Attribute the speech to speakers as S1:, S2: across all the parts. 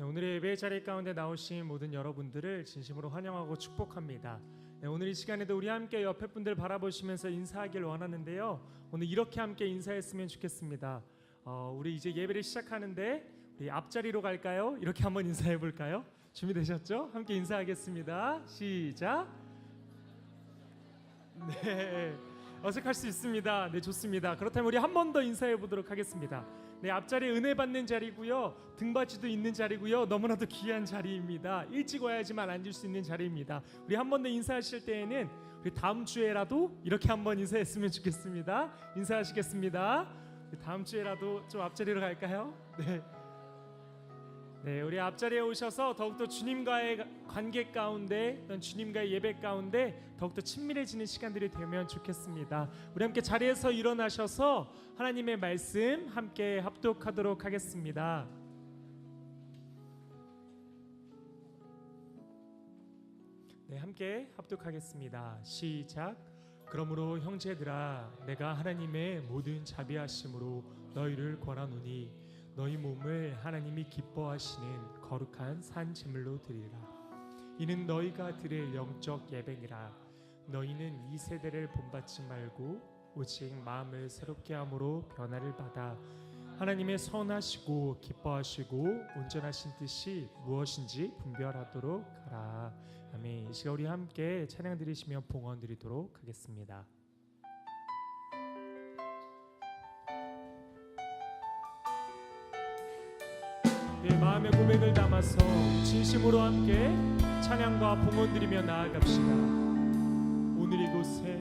S1: 오늘의 예배 자리 가운데 나오신 모든 여러분들을 진심으로 환영하고 축복합니다. 오늘 이 시간에도 우리 함께 옆에 분들 바라보시면서 인사하길 원하는데요. 오늘 이렇게 함께 인사했으면 좋겠습니다. 우리 이제 예배를 시작하는데 우리 앞자리로 갈까요? 이렇게 한번 인사해 볼까요? 준비되셨죠? 함께 인사하겠습니다. 시작. 네, 어색할 수 있습니다. 네, 좋습니다. 그렇다면 우리 한 번 더 인사해 보도록 하겠습니다. 네, 앞자리 은혜 받는 자리고요, 등받이도 있는 자리고요, 너무나도 귀한 자리입니다. 일찍 와야지만 앉을 수 있는 자리입니다. 우리 한 번 더 인사하실 때에는 우리 다음 주에라도 이렇게 한번 인사했으면 좋겠습니다. 인사하시겠습니다. 다음 주에라도 좀 앞자리로 갈까요? 네, 우리 앞자리에 오셔서 더욱더 주님과의 관계 가운데, 주님과의 예배 가운데 더욱더 친밀해지는 시간들이 되면 좋겠습니다. 우리 함께 자리에서 일어나셔서 하나님의 말씀 함께 합독하도록 하겠습니다. 네, 함께 합독하겠습니다. 시작. 그러므로 형제들아, 내가 하나님의 모든 자비하심으로 너희를 권하노니 너희 몸을 하나님이 기뻐하시는 거룩한 산 제물로 드리라. 이는 너희가 드릴 영적 예배니라. 너희는 이 세대를 본받지 말고 오직 마음을 새롭게 함으로 변화를 받아 하나님의 선하시고 기뻐하시고 온전하신 뜻이 무엇인지 분별하도록 하라. 아멘. 이 시간 우리 함께 찬양 드리시며 봉헌 드리도록 하겠습니다. 네, 마음의 고백을 담아서 진심으로 함께 찬양과 봉헌 드리며 나아갑시다. 오늘 이곳에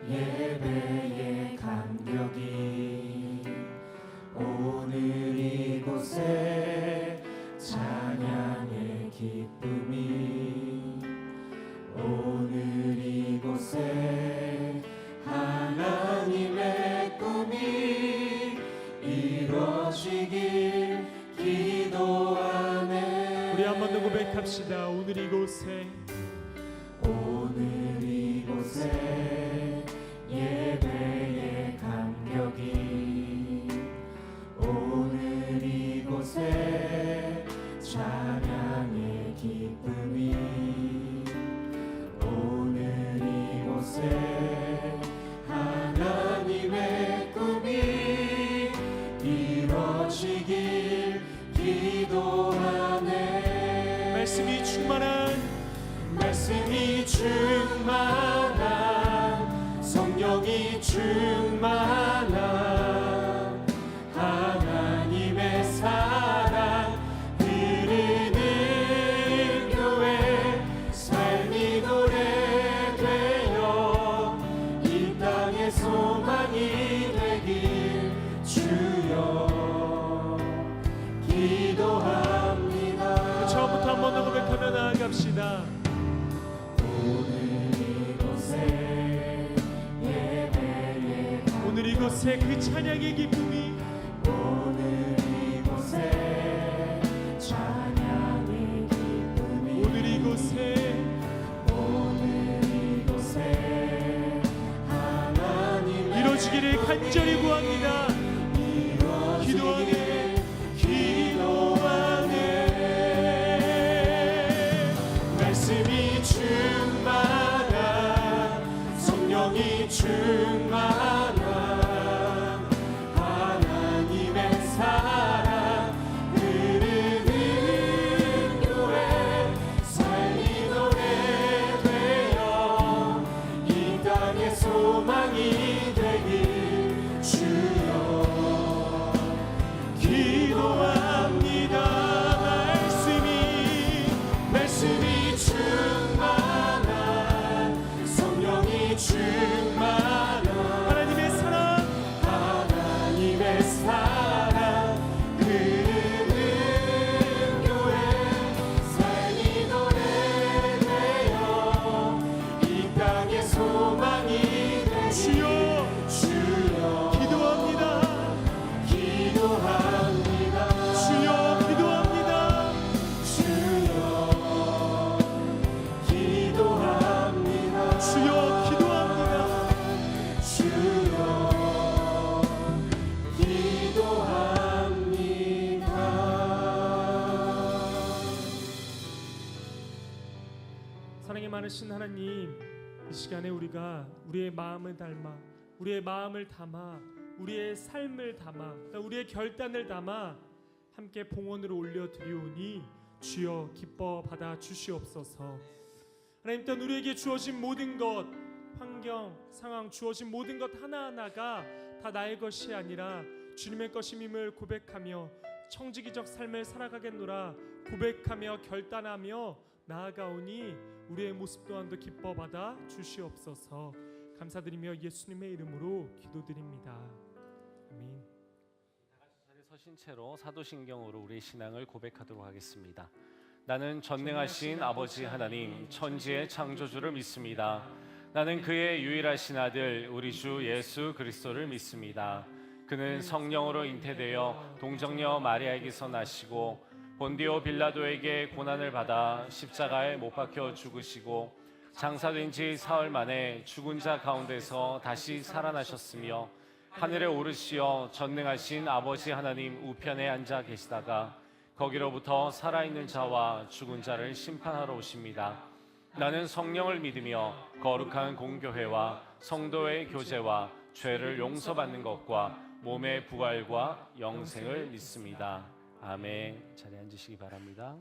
S1: 예배의 감격이, 오늘 이곳에 찬양의 기쁨이, 오늘 이곳에 하나님의 꿈이 이루어지길 기도하네. 우리 한 번 더 고백합시다. 오늘 이곳에 예배의 감격이, 오늘 이곳에 찬양의 기쁨이, 오늘 이곳에 하나님의 꿈이 이루어지길 기도하네. 말씀이 충만한 성령이 충만한 하나님의 사랑 흐르는 교회, 삶이 노래되어 이 땅의 소망이 되길 주여 기도합니다. 처음부터 한 번 더 고백하며 나아갑시다. 오늘 이곳에 그 찬양의 기쁨이, 오늘 이곳에 찬양의 기쁨이, 오늘 이곳에 하나님의 이루어지기를 간절히 구합니다. 기도하네. 말씀이 충만한 성령이 충만한 하나님의 사랑 흐르는 교회, 삶이 노래되어 이 땅의 소망이 되길 주여 기도합니다. 말씀이 충만한 성령이 충만한 하나님의 전능하신 하나님, 이 시간에 우리가 우리의 마음을 담아, 우리의 마음을 담아, 우리의 삶을 담아, 우리의 결단을 담아 함께 봉헌으로 올려드리오니 주여 기뻐 받아 주시옵소서. 하나님, 또한 우리에게 주어진 모든 것, 환경, 상황, 주어진 모든 것 하나하나가 다 나의 것이 아니라 주님의 것임임을 고백하며 청지기적 삶을 살아가겠노라 고백하며 결단하며 나아가오니 우리의 모습 또한도 기뻐 받아 주시옵소서. 감사드리며 예수님의 이름으로 기도드립니다. 아멘.
S2: 자리에 서신 채로 사도신경으로 우리의 신앙을 고백하도록 하겠습니다. 나는 전능하신 아버지 하나님, 천지의 창조주를 믿습니다. 나는 그의 유일하신 아들 우리 주 예수 그리스도를 믿습니다. 그는 성령으로 잉태되어 동정녀 마리아에게서 나시고 본디오 빌라도에게 고난을 받아 십자가에 못 박혀 죽으시고 장사된 지 사흘 만에 죽은 자 가운데서 다시 살아나셨으며 하늘에 오르시어 전능하신 아버지 하나님 우편에 앉아 계시다가 거기로부터 살아있는 자와 죽은 자를 심판하러 오십니다. 나는 성령을 믿으며 거룩한 공교회와 성도의 교제와 죄를 용서받는 것과 몸의 부활과 영생을 믿습니다. 아멘. 자리에 앉으시기 바랍니다.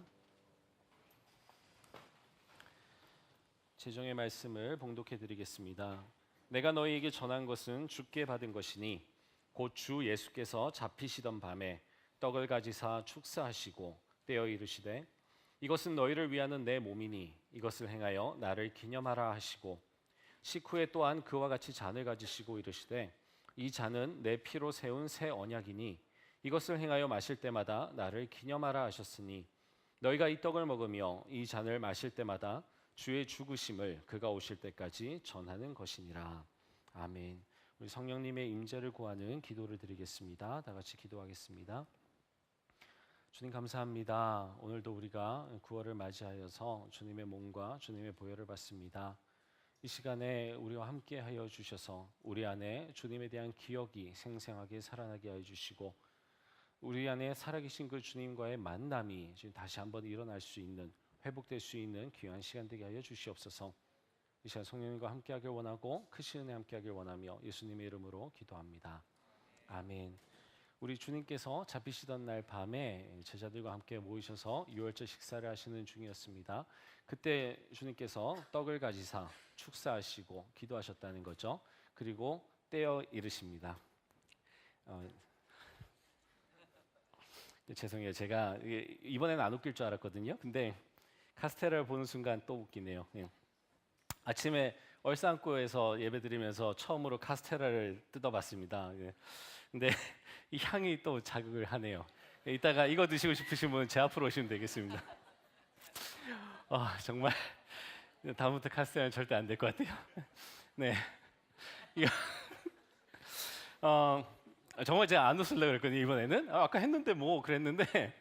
S2: 제정의 말씀을 봉독해 드리겠습니다. 내가 너희에게 전한 것은 주께 받은 것이니 곧 주 예수께서 잡히시던 밤에 떡을 가지사 축사하시고 떼어 이르시되 이것은 너희를 위하는 내 몸이니 이것을 행하여 나를 기념하라 하시고 식후에 또한 그와 같이 잔을 가지시고 이르시되 이 잔은 내 피로 세운 새 언약이니 이것을 행하여 마실 때마다 나를 기념하라 하셨으니 너희가 이 떡을 먹으며 이 잔을 마실 때마다 주의 죽으심을 그가 오실 때까지 전하는 것이니라. 아멘. 우리 성령님의 임재를 구하는 기도를 드리겠습니다. 다 같이 기도하겠습니다. 주님 감사합니다. 오늘도 우리가 9월을 맞이하여서 주님의 몸과 주님의 보혈을 받습니다. 이 시간에 우리와 함께 하여 주셔서 우리 안에 주님에 대한 기억이 생생하게 살아나게 하여 주시고 우리 안에 살아계신 그 주님과의 만남이 지금 다시 한번 일어날 수 있는, 회복될 수 있는 귀한 시간 되게 하여 주시옵소서. 이 시간 성령님과 함께하길 원하고 크신 은혜 함께하길 원하며 예수님의 이름으로 기도합니다. 아멘. 우리 주님께서 잡히시던 날 밤에 제자들과 함께 모이셔서 유월절 식사를 하시는 중이었습니다. 그때 주님께서 떡을 가지사 축사하시고 기도하셨다는 거죠. 그리고 떼어 이르십니다. 죄송해요. 제가 이번에는 안 웃길 줄 알았거든요. 근데 카스테라를 보는 순간 또 웃기네요. 아침에 얼싸안고에서 예배드리면서 처음으로 카스테라를 뜯어봤습니다. 근데 이 향이 또 자극을 하네요. 이따가 이거 드시고 싶으신 분은 제 앞으로 오시면 되겠습니다. 정말 다음부터 카스테라는 절대 안 될 것 같아요. 네, 이거 정말 제가 안 웃으려고 그랬거든요. 이번에는 아까 했는데 뭐 그랬는데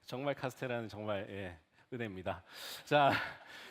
S2: 정말 카스테라는 정말 은혜입니다. 자,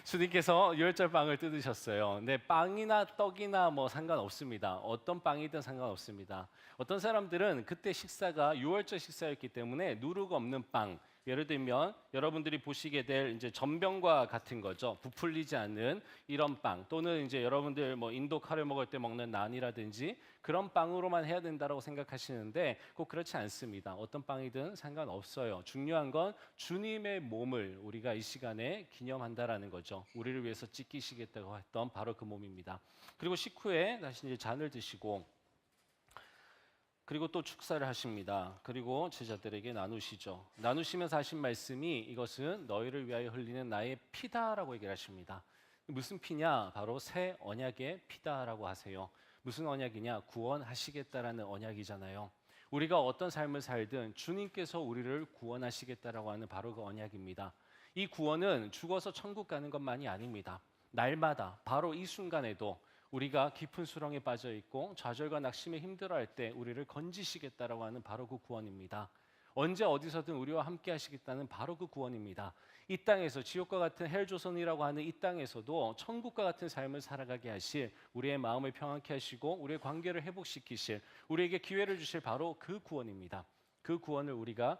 S2: 주님께서 유월절 빵을 뜯으셨어요. 근데 빵이나 떡이나 뭐 상관없습니다. 어떤 빵이든 상관없습니다. 어떤 사람들은 그때 식사가 유월절 식사였기 때문에 누룩 없는 빵, 예를 들면 여러분들이 보시게 될 이제 전병과 같은 거죠. 부풀리지 않는 이런 빵, 또는 이제 여러분들 뭐 인도 카레 먹을 때 먹는 난이라든지 그런 빵으로만 해야 된다라고 생각하시는데 꼭 그렇지 않습니다. 어떤 빵이든 상관없어요. 중요한 건 주님의 몸을 우리가 이 시간에 기념한다라는 거죠. 우리를 위해서 찢기시겠다고 했던 바로 그 몸입니다. 그리고 식후에 다시 이제 잔을 드시고 그리고 또 축사를 하십니다. 그리고 제자들에게 나누시죠. 나누시면서 하신 말씀이 이것은 너희를 위하여 흘리는 나의 피다라고 얘기를 하십니다. 무슨 피냐? 바로 새 언약의 피다라고 하세요. 무슨 언약이냐? 구원하시겠다라는 언약이잖아요. 우리가 어떤 삶을 살든 주님께서 우리를 구원하시겠다라고 하는 바로 그 언약입니다. 이 구원은 죽어서 천국 가는 것만이 아닙니다. 날마다 바로 이 순간에도 우리가 깊은 수렁에 빠져 있고 좌절과 낙심에 힘들어할 때 우리를 건지시겠다라고 하는 바로 그 구원입니다. 언제 어디서든 우리와 함께 하시겠다는 바로 그 구원입니다. 이 땅에서 지옥과 같은 헬조선이라고 하는 이 땅에서도 천국과 같은 삶을 살아가게 하실, 우리의 마음을 평안케 하시고 우리의 관계를 회복시키실, 우리에게 기회를 주실 바로 그 구원입니다. 그 구원을 우리가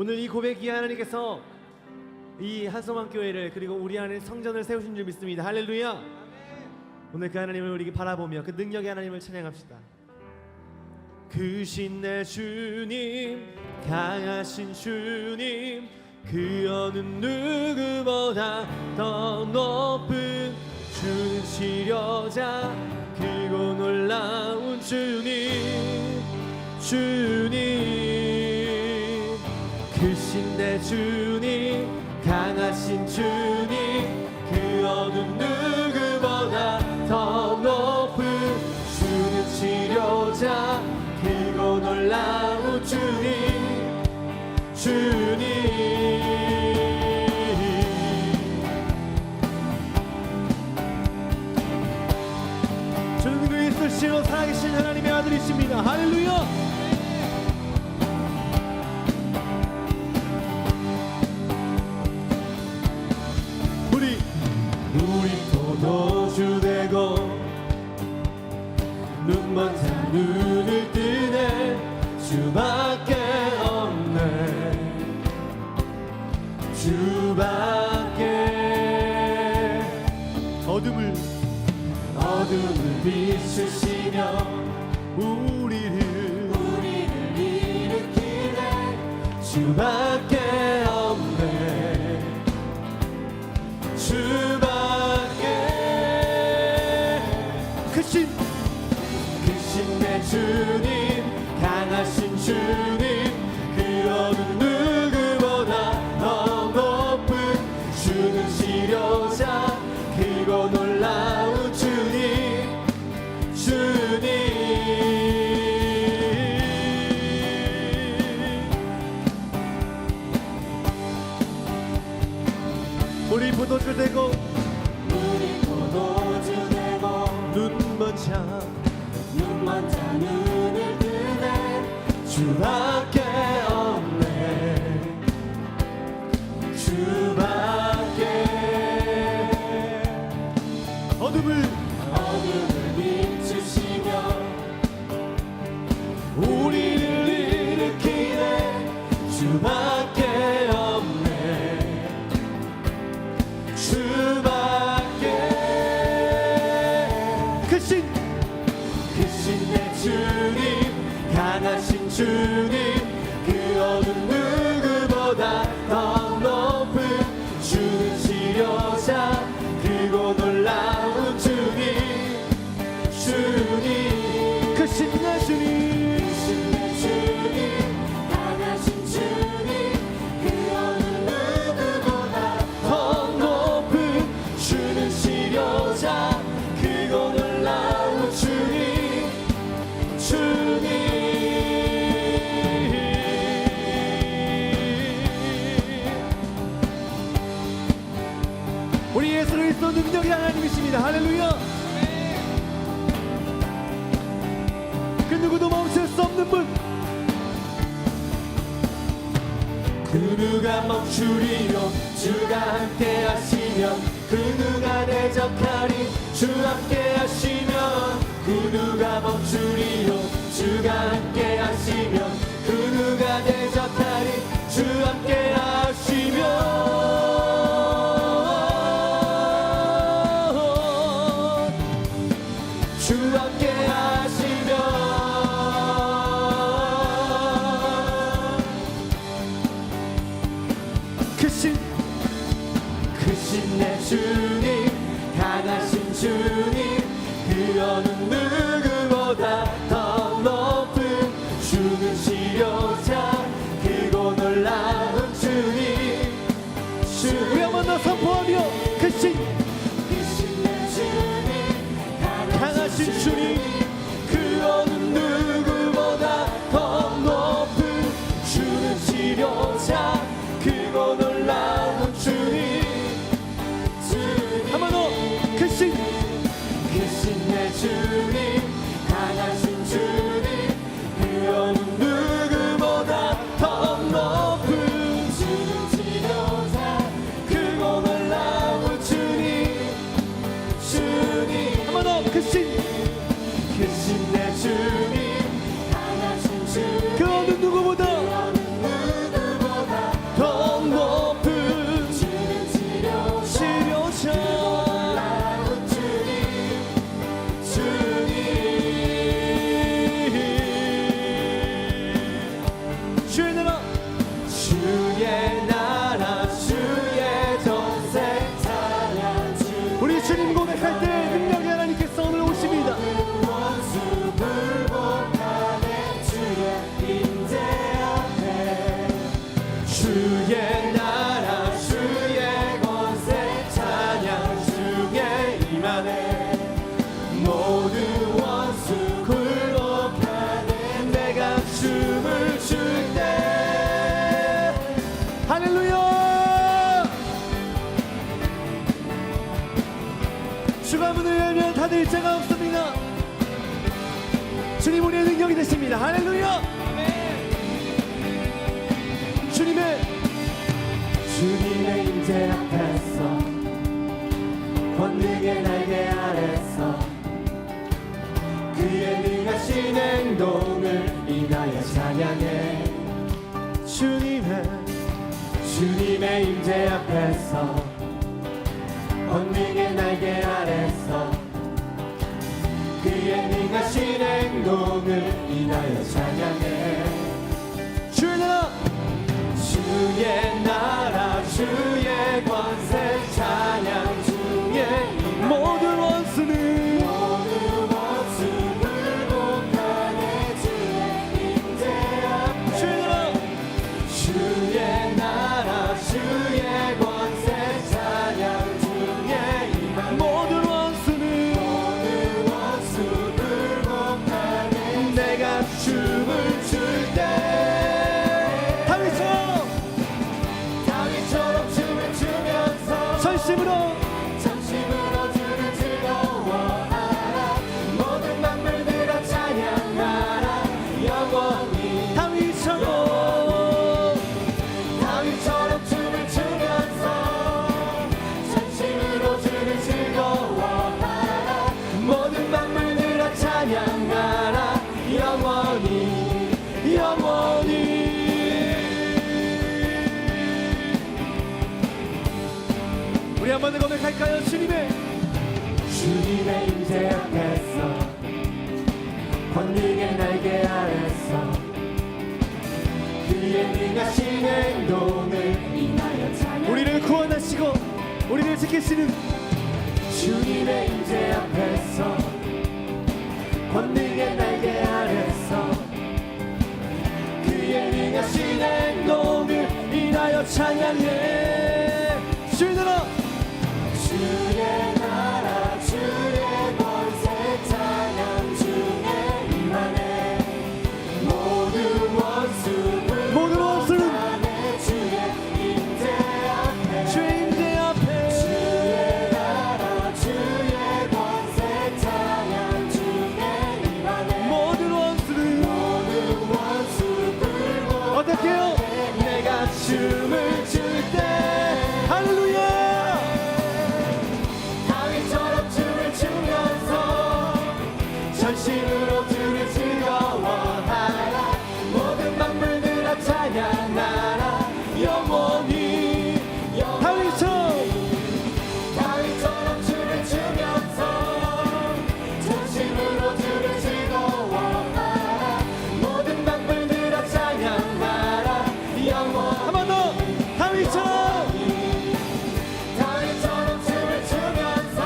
S3: 오늘 이 고백 위에 하나님께서 이 한성환교회를 그리고 우리 안에 성전을 세우신 줄 믿습니다. 할렐루야. 오늘 그 하나님을 우리 바라보며 그 능력의 하나님을 찬양합시다. 크신 내 주님, 강하신 주님, 그 어느 누구보다 더 높은 주는 치료자, 크고 놀라운 주님, 주님. 크신 내 주님, 강하신 주님, 그 어느 누구보다 더 높은 주는 치료자, 크고 놀라운 주님, 주님. 주는 그리스도시로 살아계신 하나님의 아들이십니다. 할렐루야. 우리 포도주 되고 눈먼 자 눈을 뜨네, 주밖에 없네, 주밖에. 어둠을 비추시며 우리를 일으키네, 주밖에 없네, 주밖에. 크신 내 주님, 강하신 주님, 그 어느 누구보다 더 높은 주는 치료자, 크고 놀라운 주님, 주님. 우리 포도주 되고 눈먼 자 눈을 뜨네, 주밖에 없네, 주밖에. 어둠을 비추시며 우리를 일으키네, 주밖에 없네, 주밖에. 크신 내 주님, 강하신 주님, 그 어느 누구보다 더 높은 주는 치료자, 크고 놀라운 주님, 주님. 크신 내 주님, 강하신 주님, 그 어느 누구보다 더 높은 주는 치료자, 크고 놀라운 주님, 주님. 우리 예수 그리스도 능력의 하나님이십니다. 할렐루야. 그 누구도 멈출 수 없는 분, 그 누가 멈추리요, 주가 함께 하시면, 그 누가 대적하리, 주 함께 하시면, 그 누가 멈추리요, 주가 함께 하시면, 그 누가 대적하리, 주 함께 하시면. 주 함께 하시면. 크신 내 주님, 강하신 주님, 그 어느 누구보다 더 높은 주는 치료자, 크고 놀라운 주님, 주님. 우리 한번 더 선포하며 크신 내 주님, 강하신 주님, 그 어느 누구보다 더 높은 주는 치료자, 크고 놀라운 주님, 주님. 한번 더 크신 내 주님, 강하신 주님, 그 어느 누구보다 더 높은 주는 치료자, 크고 놀라운 주님, 주님. 한번 더 크신 내 주님, 강하신 주님, 그 어느 누구보다 모든 원수 굴복하네. 내가 춤을 출 때 할렐루야. 주가 문을 열면 닫을 자가 없습니다. 주님 우리의 능력이 되십니다. 할렐루야. 주님의 임재 앞에서 권능의 날개 아래서 그의 능하신 행동을 인하여 찬양해. 주님의 임재 앞에서 권능의 날개 아래서 그의 능하신 행동을 인하여 찬양해. 주의 나라 주의 권세 찬양 중에 모든 원수는 굴복하네. 주의 임재 앞에 주의 나라 주의 권세 찬양 중에 모든 원수 굴복하네. 내가 춤을 출 때 전심으로 주를 즐거워하라. 모든 만물들아 찬양하라. 영원히 다윗처럼 춤을 추면서 전심으로 주를 즐거워하라. 모든 만물들아 찬양하라. 영원히 우리 한 번 더 고백할까요? 주님의 임재 앞에서 권능의 날개 아래서 그의 능하신 행동을 인하여 찬양. 우리를 구원하시고 우리를 지키시는 주님의 임재 앞에서 권능의 날개 아래서 그의 능하신 행동을 인하여 찬양해. 주의 나라 주의 권세 찬양 중에 임하네. 모든 원수는 주의 임재 앞에 주의 나라 주의 권세 찬양 중에 임하네. 모든 원수 굴복. 어떻게요? 내가 춤을 출 때 할렐루야. 전심으로 주를 즐거워하라. 모든 만물들아 찬양하라. 영원히 다윗처럼 춤을 추면서 전심으로 주를 즐거워하라. 모든 만물들아 찬양하라. 영원히 한 번 더 다윗처럼 춤을 추면서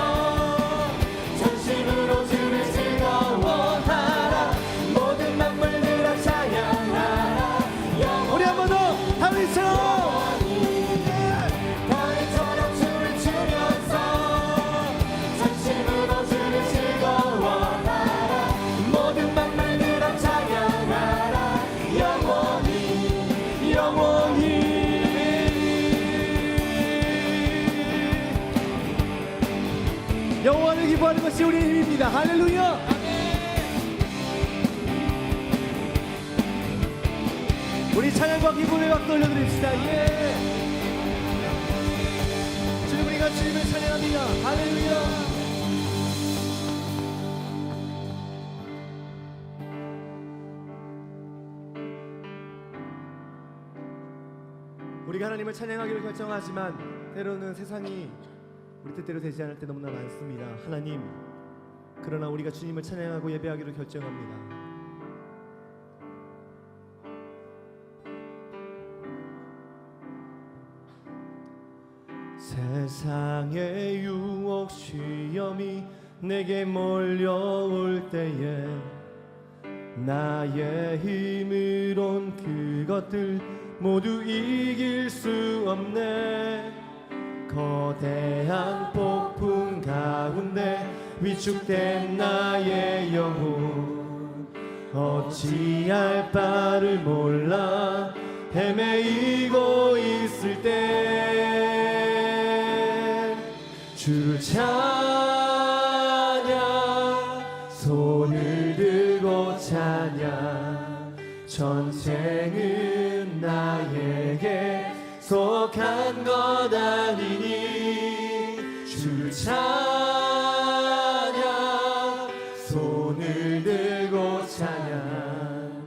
S3: 전심으로 주를 즐거워하라. 모든 만물들아 찬양하라. 우리 한 번 더 다윗처럼 춤을 추면서 전심으로 주를 즐거워하라. 모든 만물들아 찬양하라. 영원히 여호와를 기뻐하는 것이 우리의 힘입니다. 할렐루야. 우리 찬양과 기쁨의 박수 올려드립시다. 예. 주님 우리가 주님을 찬양합니다. 할렐루야. 우리가 하나님을 찬양하기로 결정하지만 때로는 세상이 우리 뜻대로 되지 않을 때 너무나 많습니다. 하나님, 그러나 우리가 주님을 찬양하고 예배하기로 결정합니다. 세상의 유혹 시험이 내게 몰려올 때에 나의 힘으론 그것들 모두 이길 수 없네. 거대한 폭풍 가운데 위축된 나의 영혼 어찌할 바를 몰라 헤매이고 있을 때 주를 찬양 손을 들고 찬양 전쟁은 나에게 속한 것 아니니 주를 찬양 손을 들고 찬양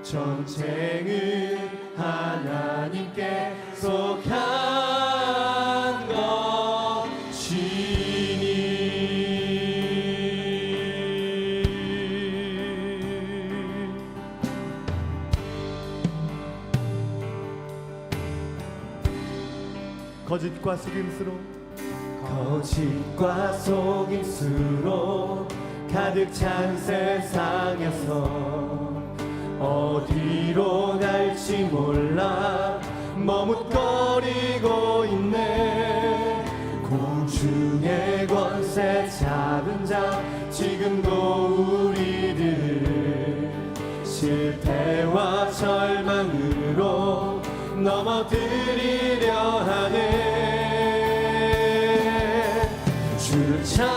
S3: 전쟁은 하나님께 속한 것이니 거짓과 속임수로 가득 찬 세상에서 어디로 갈지 몰라 머뭇거리고 있네 공중의 권세 잡은 자 지금도 우리들을 실패와 절망으로 넘어뜨리려 하네 주를 찬양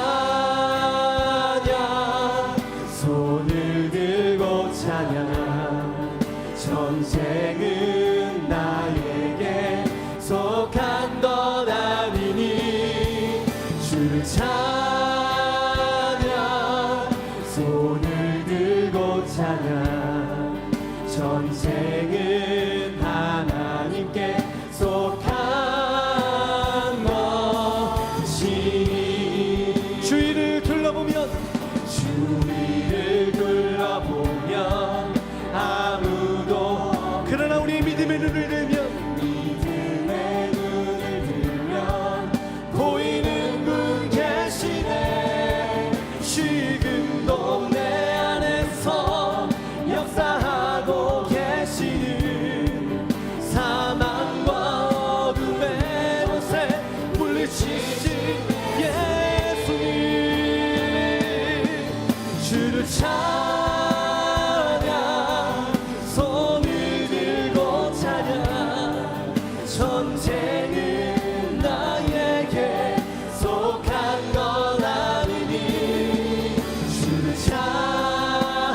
S3: 손을 들고 찬양 전쟁은 나에게 속한 것 아니니 주를 찬양 손을 들고 찬양 전쟁은 하나님께 속한 것이니 주위를 둘러보면 아무도 그러나 우리의 믿음의 눈을 들면 보이는 분 계시네 지금도 내 안에서 역사하고 계시는 사망과 어둠의 곳에 물리치신 예수님 주를 찬양 손을 들고 찬양 전쟁은 나에게 속한 것 아니니 주를 찬양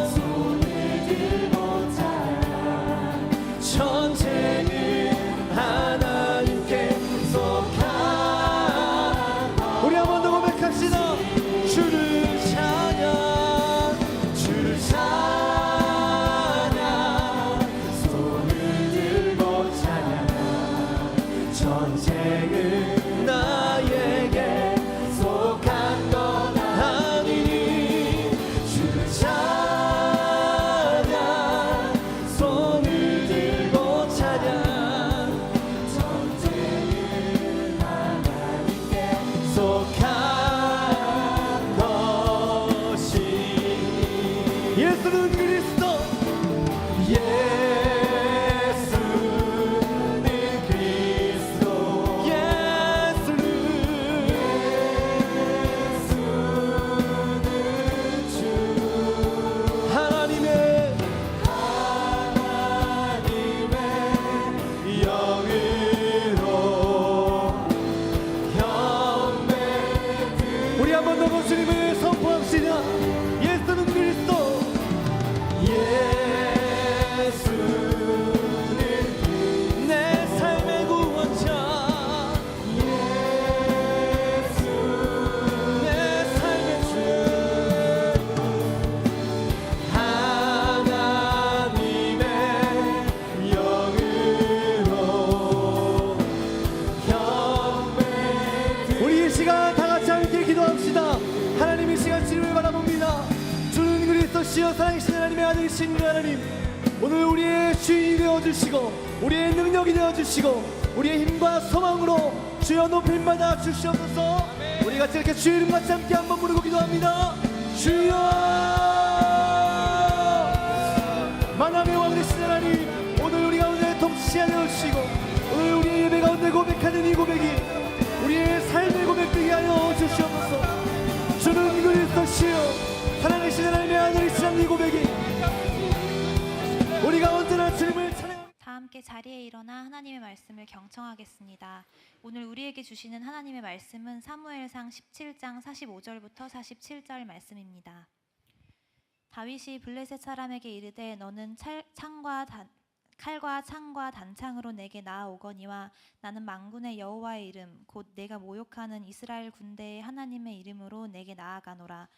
S3: 손을 들고 찬양 전쟁은 하나님께 속한 것 우리 한 번 더 고백합시다 주를 찬양 주를 찬양 손을 들고 찬양 전쟁은 나에게 속한 것 아니니 주를 찬양 손을 들고 찬양 전쟁은 하나님께 속한 것이 예수는 그리스도 예수는 그리스도 예수는 주 하나님의 영으로 경배 우리 한 번 더 예수님을 선포합시다 예수는 그리스도 예수는 내 삶의 구원자 예수 내 삶의 주 하나님의 영으로 경배 우리 이 시간 다 같이 함께 기도합시다 하나님 이 시간 주님을 바라봅니다 주는 그리스도시여 살아계신 하나님의 아들이신 그 하나님 오늘 우리의 주인이 되어주시고 우리의 능력이 되어주시고 우리의 힘과 소망으로 주여 높임받아 주시옵소서 우리 같이 이렇게 주의 이름 같이 함께 한번 부르고 기도합니다 주여 만왕의 왕 되신 하나님 오늘 우리 가운데 통치하여 주시고 오늘 우리의 예배 가운데 고백하는 이 고백이 우리의 삶의 고백되게 하여 주시옵소서
S4: 자리에 일어나 하나님의 말씀을 경청하겠습니다. 오늘 우리에게 주시는 하나님의 말씀은 사무엘상 17장 45절부터 47절 말씀입니다. 다윗이 블레셋 사람에게 이르되 너는 칼과 창과 단창으로 내게 나아오거니와 나는 만군의 여호와의 이름 곧 내가 모욕하는 이스라엘 군대의 하나님의 이름으로 내게 나아가노라.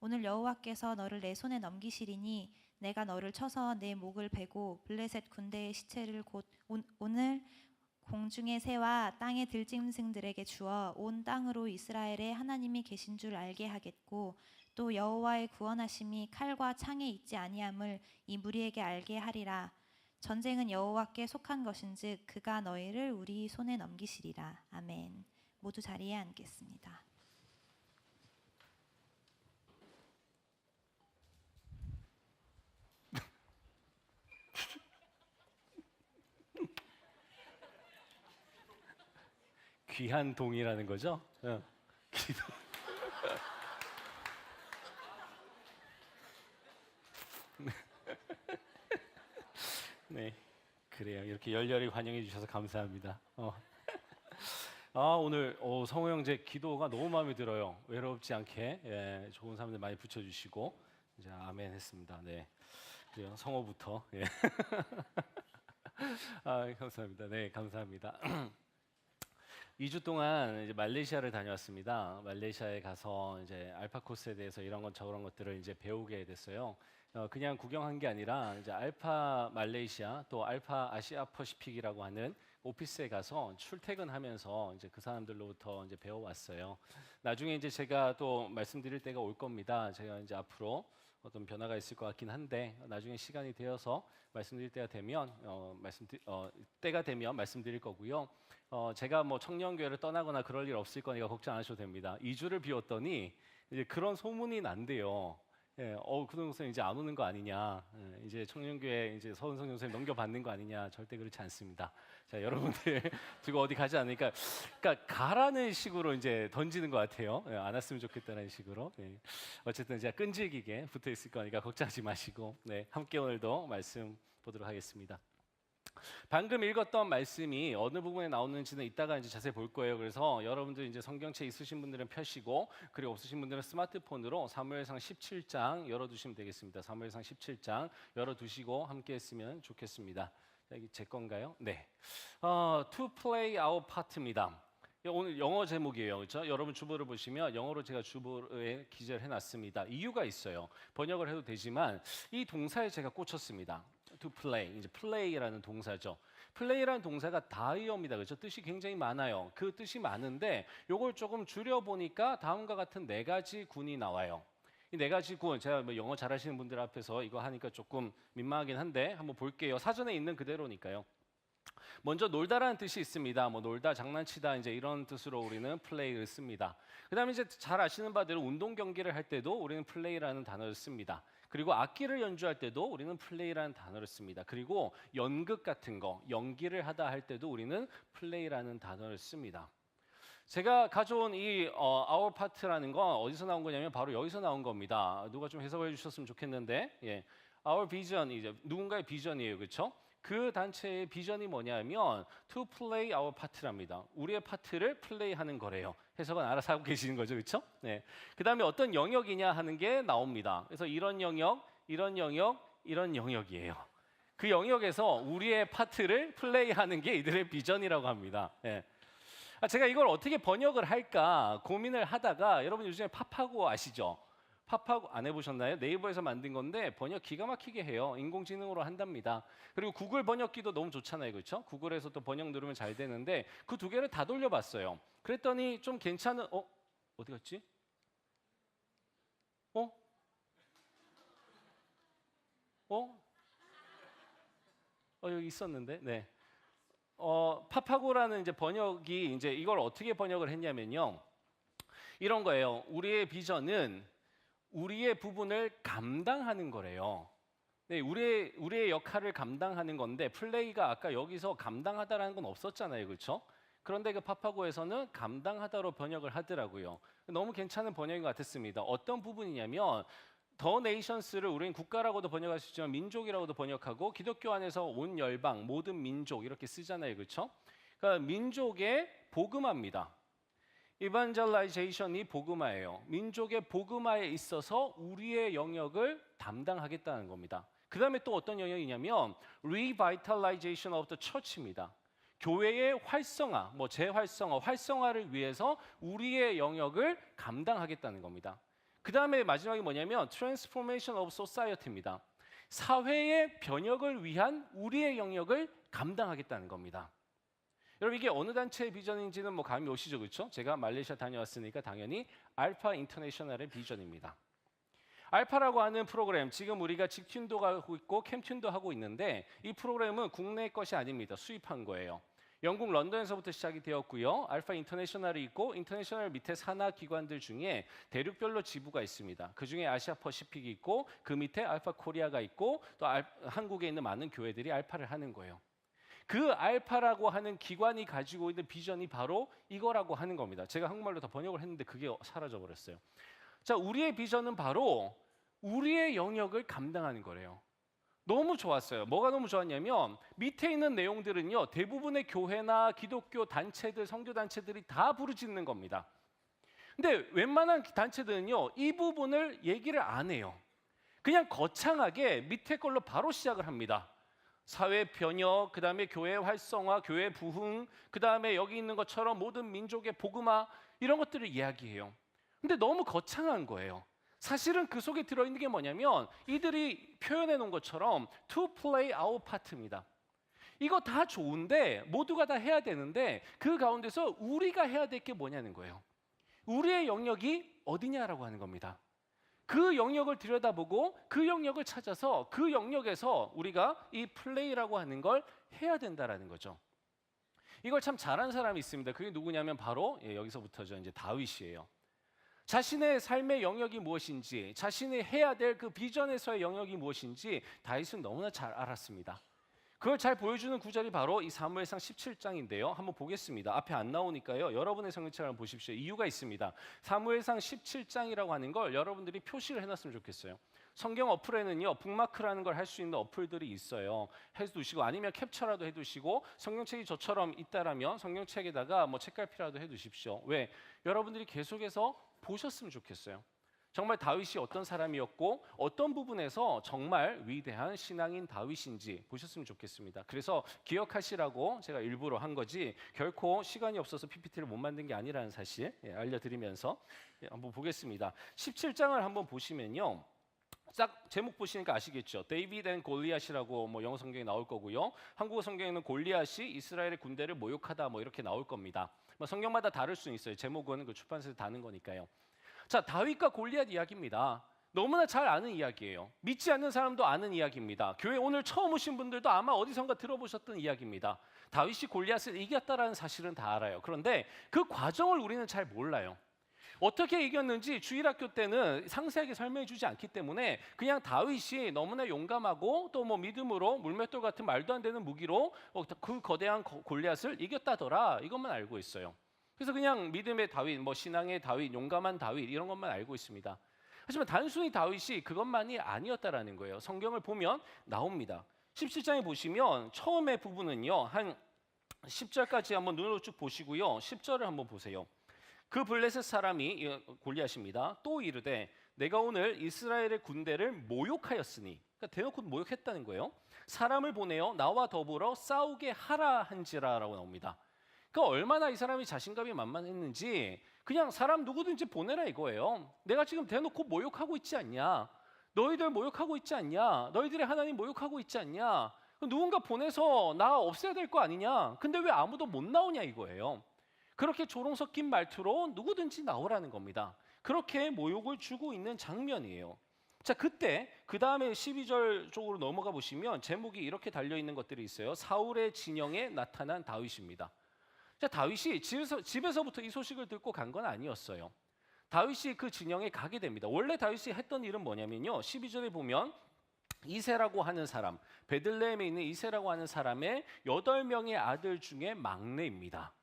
S4: 오늘 여호와께서 너를 내 손에 넘기시리니 내가 너를 쳐서 내 목을 베고 블레셋 군대의 시체를 곧 오늘 공중의 새와 땅의 들짐승들에게 주어 온 땅으로 이스라엘의 하나님이 계신 줄 알게 하겠고 또 여호와의 구원하심이 칼과 창에 있지 아니함을 이 무리에게 알게 하리라. 전쟁은 여호와께 속한 것인즉 그가 너희를 우리 손에 넘기시리라. 아멘. 모두 자리에 앉겠습니다.
S2: 귀한 동이라는 거죠? 기도. 네, 그래요. 이렇게 열렬히 환영해 주셔서 감사합니다. 오늘 성호 형제 기도가 너무 마음에 들어요. 외롭지 않게 좋은 사람들 많이 붙여주시고 이제 아멘 했습니다. 네, 그래요. 성호부터. 예. 감사합니다. 네, 감사합니다. 2주 동안 이제 말레이시아를 다녀왔습니다. 말레이시아에 가서 이제 알파 코스에 대해서 이런 것 저런 것들을 이제 배우게 됐어요. 그냥 구경한 게 아니라 이제 알파 말레이시아 또 알파 아시아 퍼시픽이라고 하는 오피스에 가서 출퇴근하면서 이제 그 사람들로부터 이제 배워왔어요. 나중에 이제 제가 또 말씀드릴 때가 올 겁니다. 제가 이제 앞으로 어떤 변화가 있을 것 같긴 한데 나중에 시간이 되어서 말씀드릴 때가 되면 때가 되면 말씀드릴 거고요. 제가 뭐 청년교회를 떠나거나 그럴 일 없을 거니까 걱정 안 하셔도 됩니다. 2주를 비웠더니 이제 그런 소문이 난대요. 그 동생 이제 안 오는 거 아니냐, 이제 청년교회 이제 서은성 선생님 넘겨받는 거 아니냐. 절대 그렇지 않습니다. 자, 여러분들 두고 어디 가지 않으니까, 그러니까 가라는 식으로 이제 던지는 것 같아요. 안 왔으면 좋겠다는 식으로. 어쨌든 제가 끈질기게 붙어 있을 거니까 걱정하지 마시고, 함께 오늘도 말씀 보도록 하겠습니다. 방금 읽었던 말씀이 어느 부분에 나오는지는 이따가 이제 자세히 볼 거예요. 그래서 여러분들 이제 성경책 있으신 분들은 펴시고 그리고 없으신 분들은 스마트폰으로 사무엘상 17장 열어두시면 되겠습니다. 사무엘상 17장 열어두시고 함께 했으면 좋겠습니다. 여기 제 건가요? 네. To play our part입니다. 오늘 영어 제목이에요. 그렇죠? 여러분 주보를 보시면 영어로 제가 주보에 기재를 해놨습니다. 이유가 있어요. 번역을 해도 되지만 이 동사에 제가 꽂혔습니다. To play, 이제 play라는 동사죠. play라는 동사가 다이어입니다. 그렇죠? 뜻이 굉장히 많아요. 그 뜻이 많은데 이걸 조금 줄여 보니까 다음과 같은 4가지 군이 나와요. 이 4가지 군, 제가 뭐 영어 잘하시는 분들 앞에서 이거 하니까 조금 민망하긴 한데 한번 볼게요. 사전에 있는 그대로니까요. 먼저 놀다라는 뜻이 있습니다. 뭐 놀다, 장난치다 이제 이런 뜻으로 우리는 play를 씁니다. 그다음에 이제 잘 아시는 바대로 운동 경기를 할 때도 우리는 play라는 단어를 씁니다. 그리고 악기를 연주할 때도 우리는 play라는 단어를 씁니다. 그리고 연극 같은 거, 연기를 하다 할 때도 우리는 play라는 단어를 씁니다. 제가 가져온 이 our part라는 건 어디서 나온 거냐면 바로 여기서 나온 겁니다. 누가 좀 해석해 주셨으면 좋겠는데, our vision 이제 누군가의 비전이에요, 그렇죠? 그 단체의 비전이 뭐냐면 to play our part랍니다. 우리의 파트를 플레이하는 거래요. 해석은 알아서 하고 계시는 거죠, 그렇죠? 네. 그 다음에 어떤 영역이냐 하는 게 나옵니다. 그래서 이런 영역, 이런 영역, 이런 영역이에요. 그 영역에서 우리의 파트를 플레이하는 게 이들의 비전이라고 합니다. 네. 제가 이걸 어떻게 번역을 할까 고민을 하다가 여러분 요즘에 팝하고 아시죠? 팝하고 안 해보셨나요? 네이버에서 만든 건데 번역 기가 막히게 해요. 인공지능으로 한답니다. 그리고 구글 번역기도 너무 좋잖아요, 그렇죠? 구글에서 또 번역 누르면 잘 되는데 그 2개를 다 돌려봤어요. 그랬더니 좀 괜찮은 어디 갔지? 여기 있었는데, 네. 팝하고라는 이제 번역이 이제 이걸 어떻게 번역을 했냐면요, 이런 거예요. 우리의 비전은 우리의 부분을 감당하는 거래요. 네, 우리의 역할을 감당하는 건데 플레이가 아까 여기서 감당하다라는 건 없었잖아요, 그렇죠? 그런데 그 파파고에서는 감당하다로 번역을 하더라고요. 너무 괜찮은 번역인 것 같았습니다. 어떤 부분이냐면 더 네이션스를 우리는 국가라고도 번역할 수 있지만 민족이라고도 번역하고 기독교 안에서 온 열방, 모든 민족 이렇게 쓰잖아요. 그렇죠? 그러니까 민족의 복음화입니다. 이반젤라이제이션이 복음화예요. 민족의 복음화에 있어서 우리의 영역을 담당하겠다는 겁니다. 그 다음에 또 어떤 영역이냐면 Revitalization of the Church입니다. 교회의 활성화, 재활성화, 활성화를 위해서 우리의 영역을 감당하겠다는 겁니다. 그 다음에 마지막이 뭐냐면 Transformation of Society입니다. 사회의 변혁을 위한 우리의 영역을 감당하겠다는 겁니다. 여러분 이게 어느 단체의 비전인지는 감이 오시죠, 그렇죠? 제가 말레이시아 다녀왔으니까 당연히 알파 인터내셔널의 비전입니다. 알파라고 하는 프로그램, 지금 우리가 직튠도 하고 있고 캠튠도 하고 있는데 이 프로그램은 국내 것이 아닙니다. 수입한 거예요. 영국 런던에서부터 시작이 되었고요. 알파 인터내셔널이 있고 인터내셔널 밑에 산하 기관들 중에 대륙별로 지부가 있습니다. 그 중에 아시아 퍼시픽이 있고 그 밑에 알파 코리아가 있고 또 한국에 있는 많은 교회들이 알파를 하는 거예요. 그 알파라고 하는 기관이 가지고 있는 비전이 바로 이거라고 하는 겁니다. 제가 한국말로 다 번역을 했는데 그게 사라져 버렸어요. 자, 우리의 비전은 바로 우리의 영역을 감당하는 거래요. 너무 좋았어요. 뭐가 너무 좋았냐면 밑에 있는 내용들은요, 대부분의 교회나 기독교 단체들, 선교 단체들이 다 부르짖는 겁니다. 근데 웬만한 단체들은요, 이 부분을 얘기를 안 해요. 그냥 거창하게 밑에 걸로 바로 시작을 합니다. 사회 변혁, 그 다음에 교회 활성화, 교회 부흥, 그 다음에 여기 있는 것처럼 모든 민족의 복음화 이런 것들을 이야기해요. 근데 너무 거창한 거예요. 사실은 그 속에 들어있는 게 뭐냐면 이들이 표현해 놓은 것처럼 to play our part입니다. 이거 다 좋은데 모두가 다 해야 되는데 그 가운데서 우리가 해야 될 게 뭐냐는 거예요. 우리의 영역이 어디냐라고 하는 겁니다. 그 영역을 들여다보고 그 영역을 찾아서 그 영역에서 우리가 이 플레이라고 하는 걸 해야 된다라는 거죠. 이걸 참 잘하는 사람이 있습니다. 그게 누구냐면 바로 여기서부터죠. 이제 다윗이에요. 자신의 삶의 영역이 무엇인지, 자신이 해야 될 그 비전에서의 영역이 무엇인지 다윗은 너무나 잘 알았습니다. 그걸 잘 보여주는 구절이 바로 이 사무엘상 17장인데요. 한번 보겠습니다. 앞에 안 나오니까요. 여러분의 성경책을 한번 보십시오. 이유가 있습니다. 사무엘상 17장이라고 하는 걸 여러분들이 표시를 해놨으면 좋겠어요. 성경 어플에는요, 북마크라는 걸 할 수 있는 어플들이 있어요. 해두시고 아니면 캡처라도 해두시고 성경책이 저처럼 있다라면 성경책에다가 책갈피라도 해두십시오. 왜? 여러분들이 계속해서 보셨으면 좋겠어요. 정말 다윗이 어떤 사람이었고 어떤 부분에서 정말 위대한 신앙인 다윗인지 보셨으면 좋겠습니다. 그래서 기억하시라고 제가 일부러 한 거지 결코 시간이 없어서 PPT를 못 만든 게 아니라는 사실 알려드리면서 한번 보겠습니다. 17장을 한번 보시면요. 딱 제목 보시니까 아시겠죠? 데이비드 앤 골리앗이라고 영어 성경에 나올 거고요. 한국어 성경에는 골리앗이 이스라엘의 군대를 모욕하다 이렇게 나올 겁니다. 성경마다 다를 수 있어요. 제목은 그 출판사에서 다는 거니까요. 자, 다윗과 골리앗 이야기입니다. 너무나 잘 아는 이야기예요. 믿지 않는 사람도 아는 이야기입니다. 교회 오늘 처음 오신 분들도 아마 어디선가 들어보셨던 이야기입니다. 다윗이 골리앗을 이겼다라는 사실은 다 알아요. 그런데 그 과정을 우리는 잘 몰라요. 어떻게 이겼는지 주일학교 때는 상세하게 설명해 주지 않기 때문에 그냥 다윗이 너무나 용감하고 또 믿음으로 물맷돌 같은 말도 안 되는 무기로 그 거대한 골리앗을 이겼다더라 이것만 알고 있어요. 그래서 그냥 믿음의 다윗, 신앙의 다윗, 용감한 다윗 이런 것만 알고 있습니다. 하지만 단순히 다윗이 그것만이 아니었다라는 거예요. 성경을 보면 나옵니다. 17장에 보시면 처음의 부분은요. 한 10절까지 한번 눈으로 쭉 보시고요. 10절을 한번 보세요. 그 블레셋 사람이 골리앗입니다. 또 이르되 내가 오늘 이스라엘의 군대를 모욕하였으니 그러니까 대놓고 모욕했다는 거예요. 사람을 보내어 나와 더불어 싸우게 하라 한지라라고 나옵니다. 그러니까 얼마나 이 사람이 자신감이 만만했는지 그냥 사람 누구든지 보내라 이거예요. 내가 지금 대놓고 모욕하고 있지 않냐? 너희들 모욕하고 있지 않냐? 너희들의 하나님 모욕하고 있지 않냐? 누군가 보내서 나 없애야 될 거 아니냐? 근데 왜 아무도 못 나오냐 이거예요. 그렇게 조롱 섞인 말투로 누구든지 나오라는 겁니다. 그렇게 모욕을 주고 있는 장면이에요. 자, 그때 그 다음에 12절 쪽으로 넘어가 보시면 제목이 이렇게 달려 있는 것들이 있어요. 사울의 진영에 나타난 다윗입니다. 자, 다윗이 집에서부터 이 소식을 듣고 간 건 아니었어요. 다윗이 그 진영에 가게 됩니다. 원래 다윗이 했던 일은 뭐냐면요. 12절에 보면 이새라고 하는 사람, 베들레헴에 있는 이새라고 하는 사람의 8명의 아들 중에 막내입니다.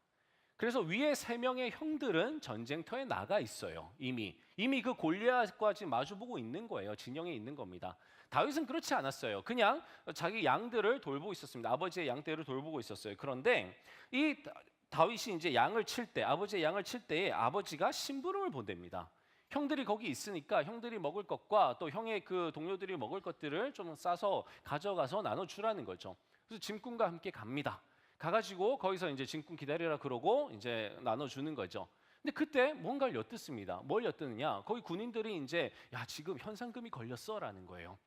S2: 그래서 위에 3명의 형들은 전쟁터에 나가 있어요. 이미 그 골리앗과 지금 마주보고 있는 거예요. 진영에 있는 겁니다. 다윗은 그렇지 않았어요. 그냥 자기 양들을 돌보고 있었습니다. 아버지의 양떼를 돌보고 있었어요. 그런데 이 다윗이 이제 양을 칠 때, 아버지의 양을 칠 때에 아버지가 심부름을 보냅니다. 형들이 거기 있으니까 형들이 먹을 것과 또 형의 그 동료들이 먹을 것들을 좀 싸서 가져가서 나눠주라는 거죠. 그래서 짐꾼과 함께 갑니다. 가가지고 거기서 이제 짐꾼 기다리라 그러고 이제 나눠주는 거죠. 근데 그때 뭔가를 엿듣습니다. 뭘 엿드느냐? 거기 군인들이 이제 야 지금 현상금이 걸렸어라는 거예요.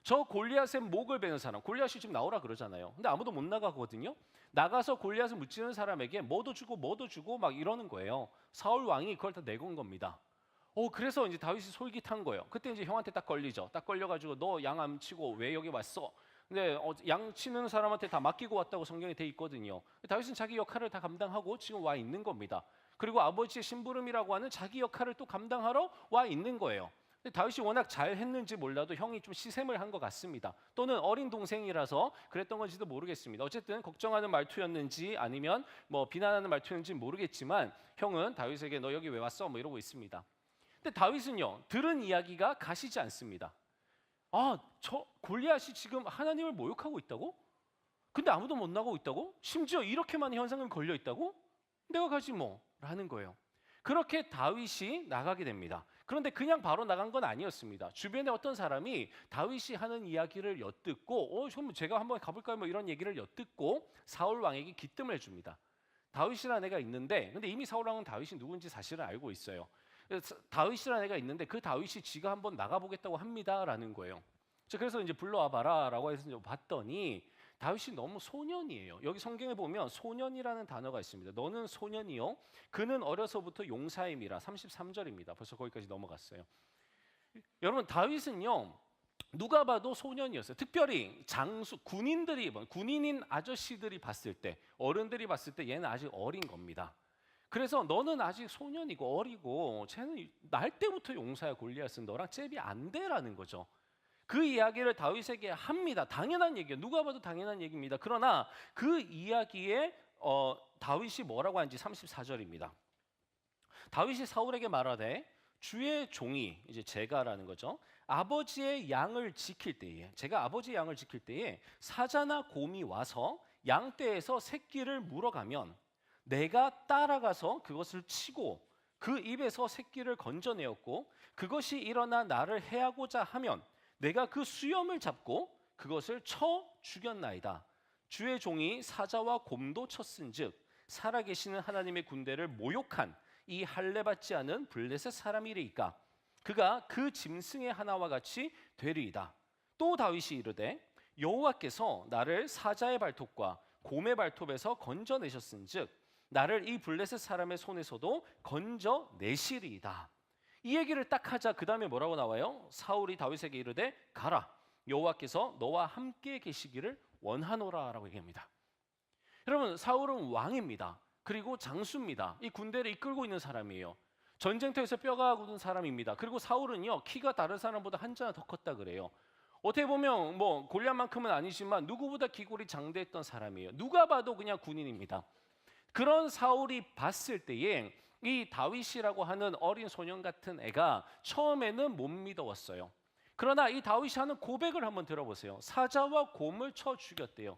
S2: 저 골리앗의 목을 베는 사람, 골리앗이 지금 나오라 그러잖아요. 근데 아무도 못 나가거든요. 나가서 골리앗을 무찌르는 사람에게 뭐도 주고 막 이러는 거예요. 사울 왕이 그걸 다 내건 겁니다. 그래서 이제 다윗이 솔깃한 거예요. 그때 이제 형한테 딱 걸리죠. 딱 걸려가지고 너 양 안 치고 왜 여기 왔어? 근데 양 치는 사람한테 다 맡기고 왔다고 성경에 돼 있거든요. 다윗은 자기 역할을 다 감당하고 지금 와 있는 겁니다. 그리고 아버지의 심부름이라고 하는 자기 역할을 또 감당하러 와 있는 거예요. 근데 다윗이 워낙 잘했는지 몰라도 형이 좀 시샘을 한 것 같습니다. 또는 어린 동생이라서 그랬던 건지도 모르겠습니다. 어쨌든 걱정하는 말투였는지 아니면 뭐 비난하는 말투였는지 모르겠지만 형은 다윗에게 너 여기 왜 왔어? 뭐 이러고 있습니다. 근데 다윗은요 들은 이야기가 가시지 않습니다. 저 골리앗이 지금 하나님을 모욕하고 있다고? 근데 아무도 못 나가고 있다고? 심지어 이렇게 많은 현상금 걸려 있다고? 내가 가지 뭐 라는 거예요. 그렇게 다윗이 나가게 됩니다. 그런데 그냥 바로 나간 건 아니었습니다. 주변에 어떤 사람이 다윗이 하는 이야기를 엿듣고 그럼 제가 한번 가볼까요? 뭐 이런 얘기를 엿듣고 사울 왕에게 기뜸을 줍니다. 다윗이라는 애가 있는데 근데 이미 사울 왕은 다윗이 누군지 사실을 알고 있어요. 다윗이라는 애가 있는데 그 다윗이 지가 한번 나가보겠다고 합니다라는 거예요. 그래서 이제 불러와봐라라고 해서 이제 봤더니 다윗이 너무 소년이에요. 여기 성경에 보면 소년이라는 단어가 있습니다. 너는 소년이요 그는 어려서부터 용사임이라 33절입니다. 벌써 거기까지 넘어갔어요. 여러분 다윗은요 누가 봐도 소년이었어요. 특별히 장수 군인인 아저씨들이 봤을 때 어른들이 봤을 때 얘는 아직 어린 겁니다. 그래서 너는 아직 소년이고 어리고 쟤는 날 때부터 용사야. 골리앗은 너랑 잽이 안 돼라는 거죠. 그 이야기를 다윗에게 합니다. 당연한 얘기예요. 누가 봐도 당연한 얘기입니다. 그러나 그 이야기에 다윗이 뭐라고 하는지 34절입니다. 다윗이 사울에게 말하되 주의 종이 이제 제가라는 거죠. 아버지의 양을 지킬 때에 제가 아버지의 양을 지킬 때에 사자나 곰이 와서 양떼에서 새끼를 물어가면 내가 따라가서 그것을 치고 그 입에서 새끼를 건져내었고 그것이 일어나 나를 해하고자 하면 내가 그 수염을 잡고 그것을 쳐 죽였나이다. 주의 종이 사자와 곰도 쳤은즉 살아계시는 하나님의 군대를 모욕한 이 할례받지 않은 블레셋 사람이리이까 그가 그 짐승의 하나와 같이 되리이다. 또 다윗이 이르되 여호와께서 나를 사자의 발톱과 곰의 발톱에서 건져내셨은즉 나를 이 블레셋 사람의 손에서도 건져내시리이다. 이 얘기를 딱 하자 그 다음에 뭐라고 나와요? 사울이 다윗에게 이르되 가라 여호와께서 너와 함께 계시기를 원하노라 라고 얘기합니다. 여러분 사울은 왕입니다. 그리고 장수입니다. 이 군대를 이끌고 있는 사람이에요. 전쟁터에서 뼈가 굳은 사람입니다. 그리고 사울은요 키가 다른 사람보다 한 자 더 컸다 그래요. 어떻게 보면 뭐 골리앗만큼은 아니지만 누구보다 기골이 장대했던 사람이에요. 누가 봐도 그냥 군인입니다. 그런 사울이 봤을 때에 이 다윗이라고 하는 어린 소년 같은 애가 처음에는 못 믿어왔어요. 그러나 이 다윗이 하는 고백을 한번 들어보세요. 사자와 곰을 쳐 죽였대요.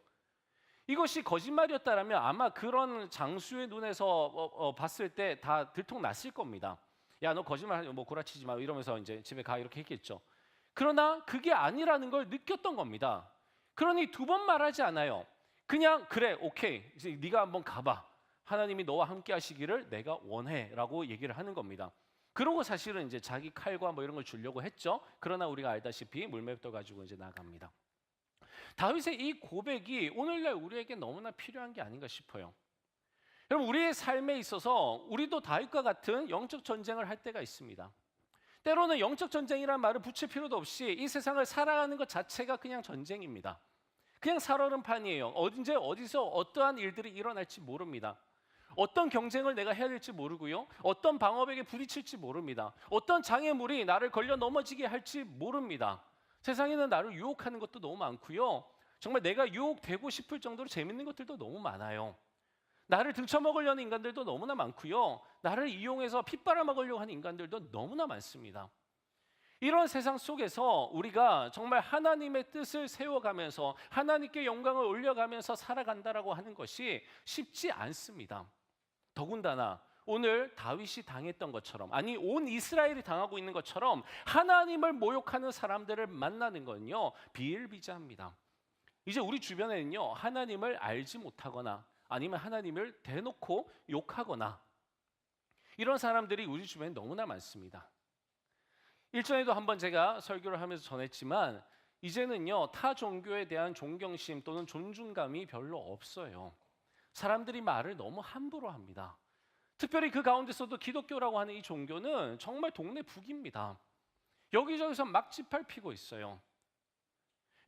S2: 이것이 거짓말이었다라면 아마 그런 장수의 눈에서 봤을 때 다 들통났을 겁니다. 야, 너 거짓말하지 뭐 구라치지 마 이러면서 이제 집에 가 이렇게 했겠죠. 그러나 그게 아니라는 걸 느꼈던 겁니다. 그러니 두 번 말하지 않아요. 그냥 그래 오케이 이제 네가 한번 가봐. 하나님이 너와 함께 하시기를 내가 원해라고 얘기를 하는 겁니다. 그러고 사실은 이제 자기 칼과 뭐 이런 걸 주려고 했죠. 그러나 우리가 알다시피 물맷돌 가지고 이제 나갑니다. 다윗의 이 고백이 오늘날 우리에게 너무나 필요한 게 아닌가 싶어요. 여러분 우리의 삶에 있어서 우리도 다윗과 같은 영적 전쟁을 할 때가 있습니다. 때로는 영적 전쟁이라는 말을 붙일 필요도 없이 이 세상을 살아가는 것 자체가 그냥 전쟁입니다. 그냥 살얼음판이에요. 언제 어디서 어떠한 일들이 일어날지 모릅니다. 어떤 경쟁을 내가 해야 될지 모르고요. 어떤 방어벽에 부딪힐지 모릅니다. 어떤 장애물이 나를 걸려 넘어지게 할지 모릅니다. 세상에는 나를 유혹하는 것도 너무 많고요. 정말 내가 유혹되고 싶을 정도로 재밌는 것들도 너무 많아요. 나를 등쳐먹으려는 인간들도 너무나 많고요. 나를 이용해서 핏바람먹으려고 하는 인간들도 너무나 많습니다. 이런 세상 속에서 우리가 정말 하나님의 뜻을 세워가면서 하나님께 영광을 올려가면서 살아간다라고 하는 것이 쉽지 않습니다. 더군다나 오늘 다윗이 당했던 것처럼, 아니 온 이스라엘이 당하고 있는 것처럼 하나님을 모욕하는 사람들을 만나는 건요 비일비재합니다. 이제 우리 주변에는요 하나님을 알지 못하거나 아니면 하나님을 대놓고 욕하거나 이런 사람들이 우리 주변에 너무나 많습니다. 일전에도 한번 제가 설교를 하면서 전했지만 이제는요 타 종교에 대한 존경심 또는 존중감이 별로 없어요. 사람들이 말을 너무 함부로 합니다. 특별히 그 가운데서도 기독교라고 하는 이 종교는 정말 동네 북입니다. 여기저기서 막 짓밟히고 있어요.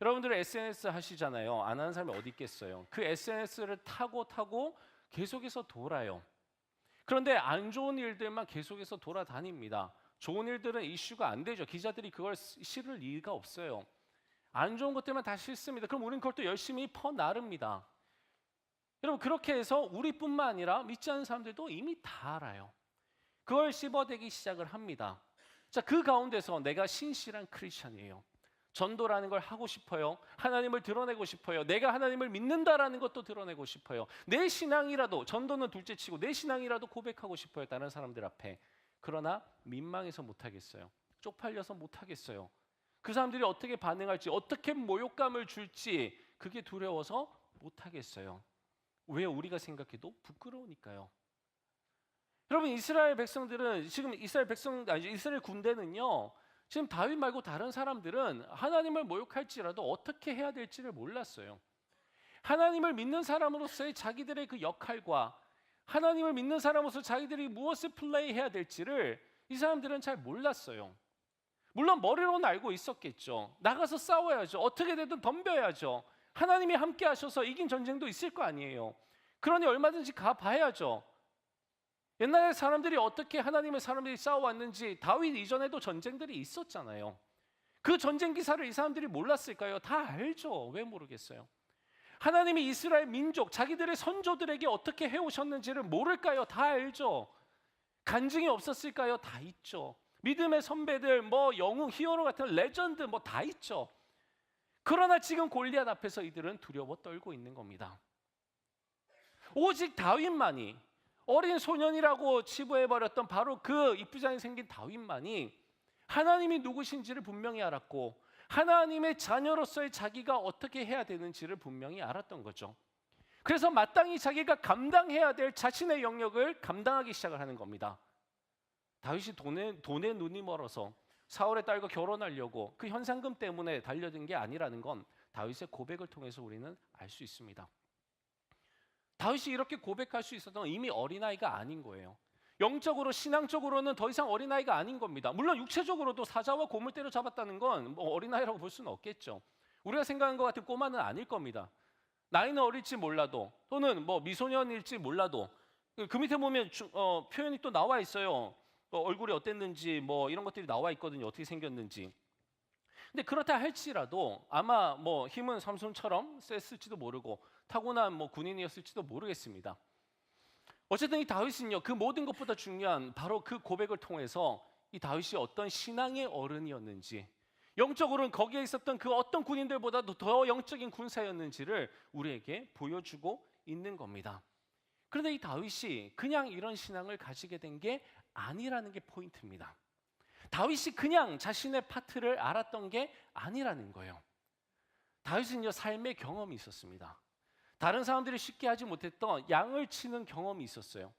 S2: 여러분들 SNS 하시잖아요. 안 하는 사람이 어디 있겠어요. 그 SNS를 타고 계속해서 돌아요. 그런데 안 좋은 일들만 계속해서 돌아다닙니다. 좋은 일들은 이슈가 안 되죠. 기자들이 그걸 실을 리가 없어요. 안 좋은 것들만 다 싫습니다. 그럼 우리는 그걸 또 열심히 퍼나릅니다. 여러분 그렇게 해서 우리뿐만 아니라 믿지 않는 사람들도 이미 다 알아요. 그걸 씹어대기 시작을 합니다. 자, 그 가운데서 내가 신실한 크리스천이에요. 전도라는 걸 하고 싶어요. 하나님을 드러내고 싶어요. 내가 하나님을 믿는다라는 것도 드러내고 싶어요. 내 신앙이라도, 전도는 둘째치고 내 신앙이라도 고백하고 싶어요. 다른 사람들 앞에. 그러나 민망해서 못하겠어요. 쪽팔려서 못하겠어요. 그 사람들이 어떻게 반응할지, 어떻게 모욕감을 줄지 그게 두려워서 못하겠어요. 왜 우리가 생각해도 부끄러우니까요. 여러분 이스라엘 백성들은 지금 이스라엘 군대는요. 지금 다윗 말고 다른 사람들은 하나님을 모욕할지라도 어떻게 해야 될지를 몰랐어요. 하나님을 믿는 사람으로서의 자기들의 그 역할과 하나님을 믿는 사람으로서 자기들이 무엇을 플레이해야 될지를 이 사람들은 잘 몰랐어요. 물론 머리로는 알고 있었겠죠. 나가서 싸워야죠. 어떻게 되든 덤벼야죠. 하나님이 함께 하셔서 이긴 전쟁도 있을 거 아니에요. 그러니 얼마든지 가봐야죠. 옛날에 사람들이 어떻게 하나님의 사람들이 싸워왔는지 다윗 이전에도 전쟁들이 있었잖아요. 그 전쟁 기사를 이 사람들이 몰랐을까요? 다 알죠. 왜 모르겠어요? 하나님이 이스라엘 민족, 자기들의 선조들에게 어떻게 해오셨는지를 모를까요? 다 알죠. 간증이 없었을까요? 다 있죠. 믿음의 선배들, 영웅, 히어로 같은 레전드 다 있죠. 그러나 지금 골리앗 앞에서 이들은 두려워 떨고 있는 겁니다. 오직 다윗만이, 어린 소년이라고 치부해버렸던 바로 그 이쁘장이 생긴 다윗만이 하나님이 누구신지를 분명히 알았고 하나님의 자녀로서의 자기가 어떻게 해야 되는지를 분명히 알았던 거죠. 그래서 마땅히 자기가 감당해야 될 자신의 영역을 감당하기 시작을 하는 겁니다. 다윗이 돈에 눈이 멀어서 사울의 딸과 결혼하려고 그 현상금 때문에 달려든 게 아니라는 건 다윗의 고백을 통해서 우리는 알 수 있습니다. 다윗이 이렇게 고백할 수 있었던 건 이미 어린아이가 아닌 거예요. 영적으로 신앙적으로는 더 이상 어린아이가 아닌 겁니다. 물론 육체적으로도 사자와 곰을 때려잡았다는 건 어린아이라고 볼 수는 없겠죠. 우리가 생각하는 것 같은 꼬마는 아닐 겁니다. 나이는 어릴지 몰라도 또는 미소년일지 몰라도 그 밑에 보면 표현이 또 나와 있어요. 얼굴이 어땠는지 이런 것들이 나와 있거든요. 어떻게 생겼는지. 근데 그렇다 할지라도 아마 힘은 삼손처럼 셌을지도 모르고 타고난 군인이었을지도 모르겠습니다. 어쨌든 이 다윗은요, 그 모든 것보다 중요한 바로 그 고백을 통해서 이 다윗이 어떤 신앙의 어른이었는지, 영적으로는 거기에 있었던 그 어떤 군인들보다도 더 영적인 군사였는지를 우리에게 보여주고 있는 겁니다. 그런데 이 다윗이 그냥 이런 신앙을 가지게 된 게 아니라는 게 포인트입니다. 다윗이 그냥 자신의 파트를 알았던 게 아니라는 거예요. 다윗은요, 삶의 경험이 있었습니다. 다른 사람들이 쉽게 하지 못했던 양을 치는 경험이 있었어요.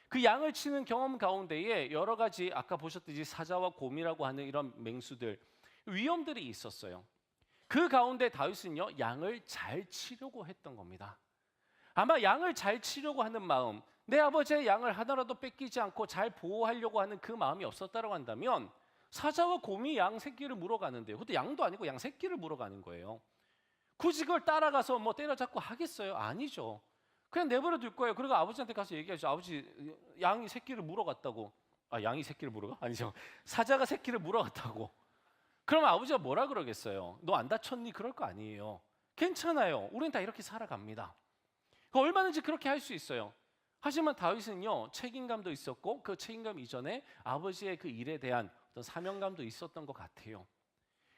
S2: 그 양을 치는 경험 가운데에 여러 가지 아까 보셨듯이 사자와 곰이라고 하는 이런 맹수들, 위험들이 있었어요. 그 가운데 다윗은요, 양을 잘 치려고 했던 겁니다. 아마 양을 잘 치려고 하는 마음, 내 아버지의 양을 하나라도 뺏기지 않고 잘 보호하려고 하는 그 마음이 없었다고 한다면 사자와 곰이 양 새끼를 물어가는데요. 그것도 양도 아니고 양 새끼를 물어가는 거예요. 굳이 그걸 따라가서 때려잡고 하겠어요? 아니죠. 그냥 내버려 둘 거예요. 그리고 아버지한테 가서 얘기하죠. 아버지, 양이 새끼를 물어갔다고. 양이 새끼를 물어가? 아니죠. 사자가 새끼를 물어갔다고. 그러면 아버지가 뭐라 그러겠어요? 너 안 다쳤니? 그럴 거 아니에요. 괜찮아요. 우리는 다 이렇게 살아갑니다. 얼마든지 그렇게 할 수 있어요. 하지만 다윗은요, 책임감도 있었고 그 책임감 이전에 아버지의 그 일에 대한 어떤 사명감도 있었던 것 같아요.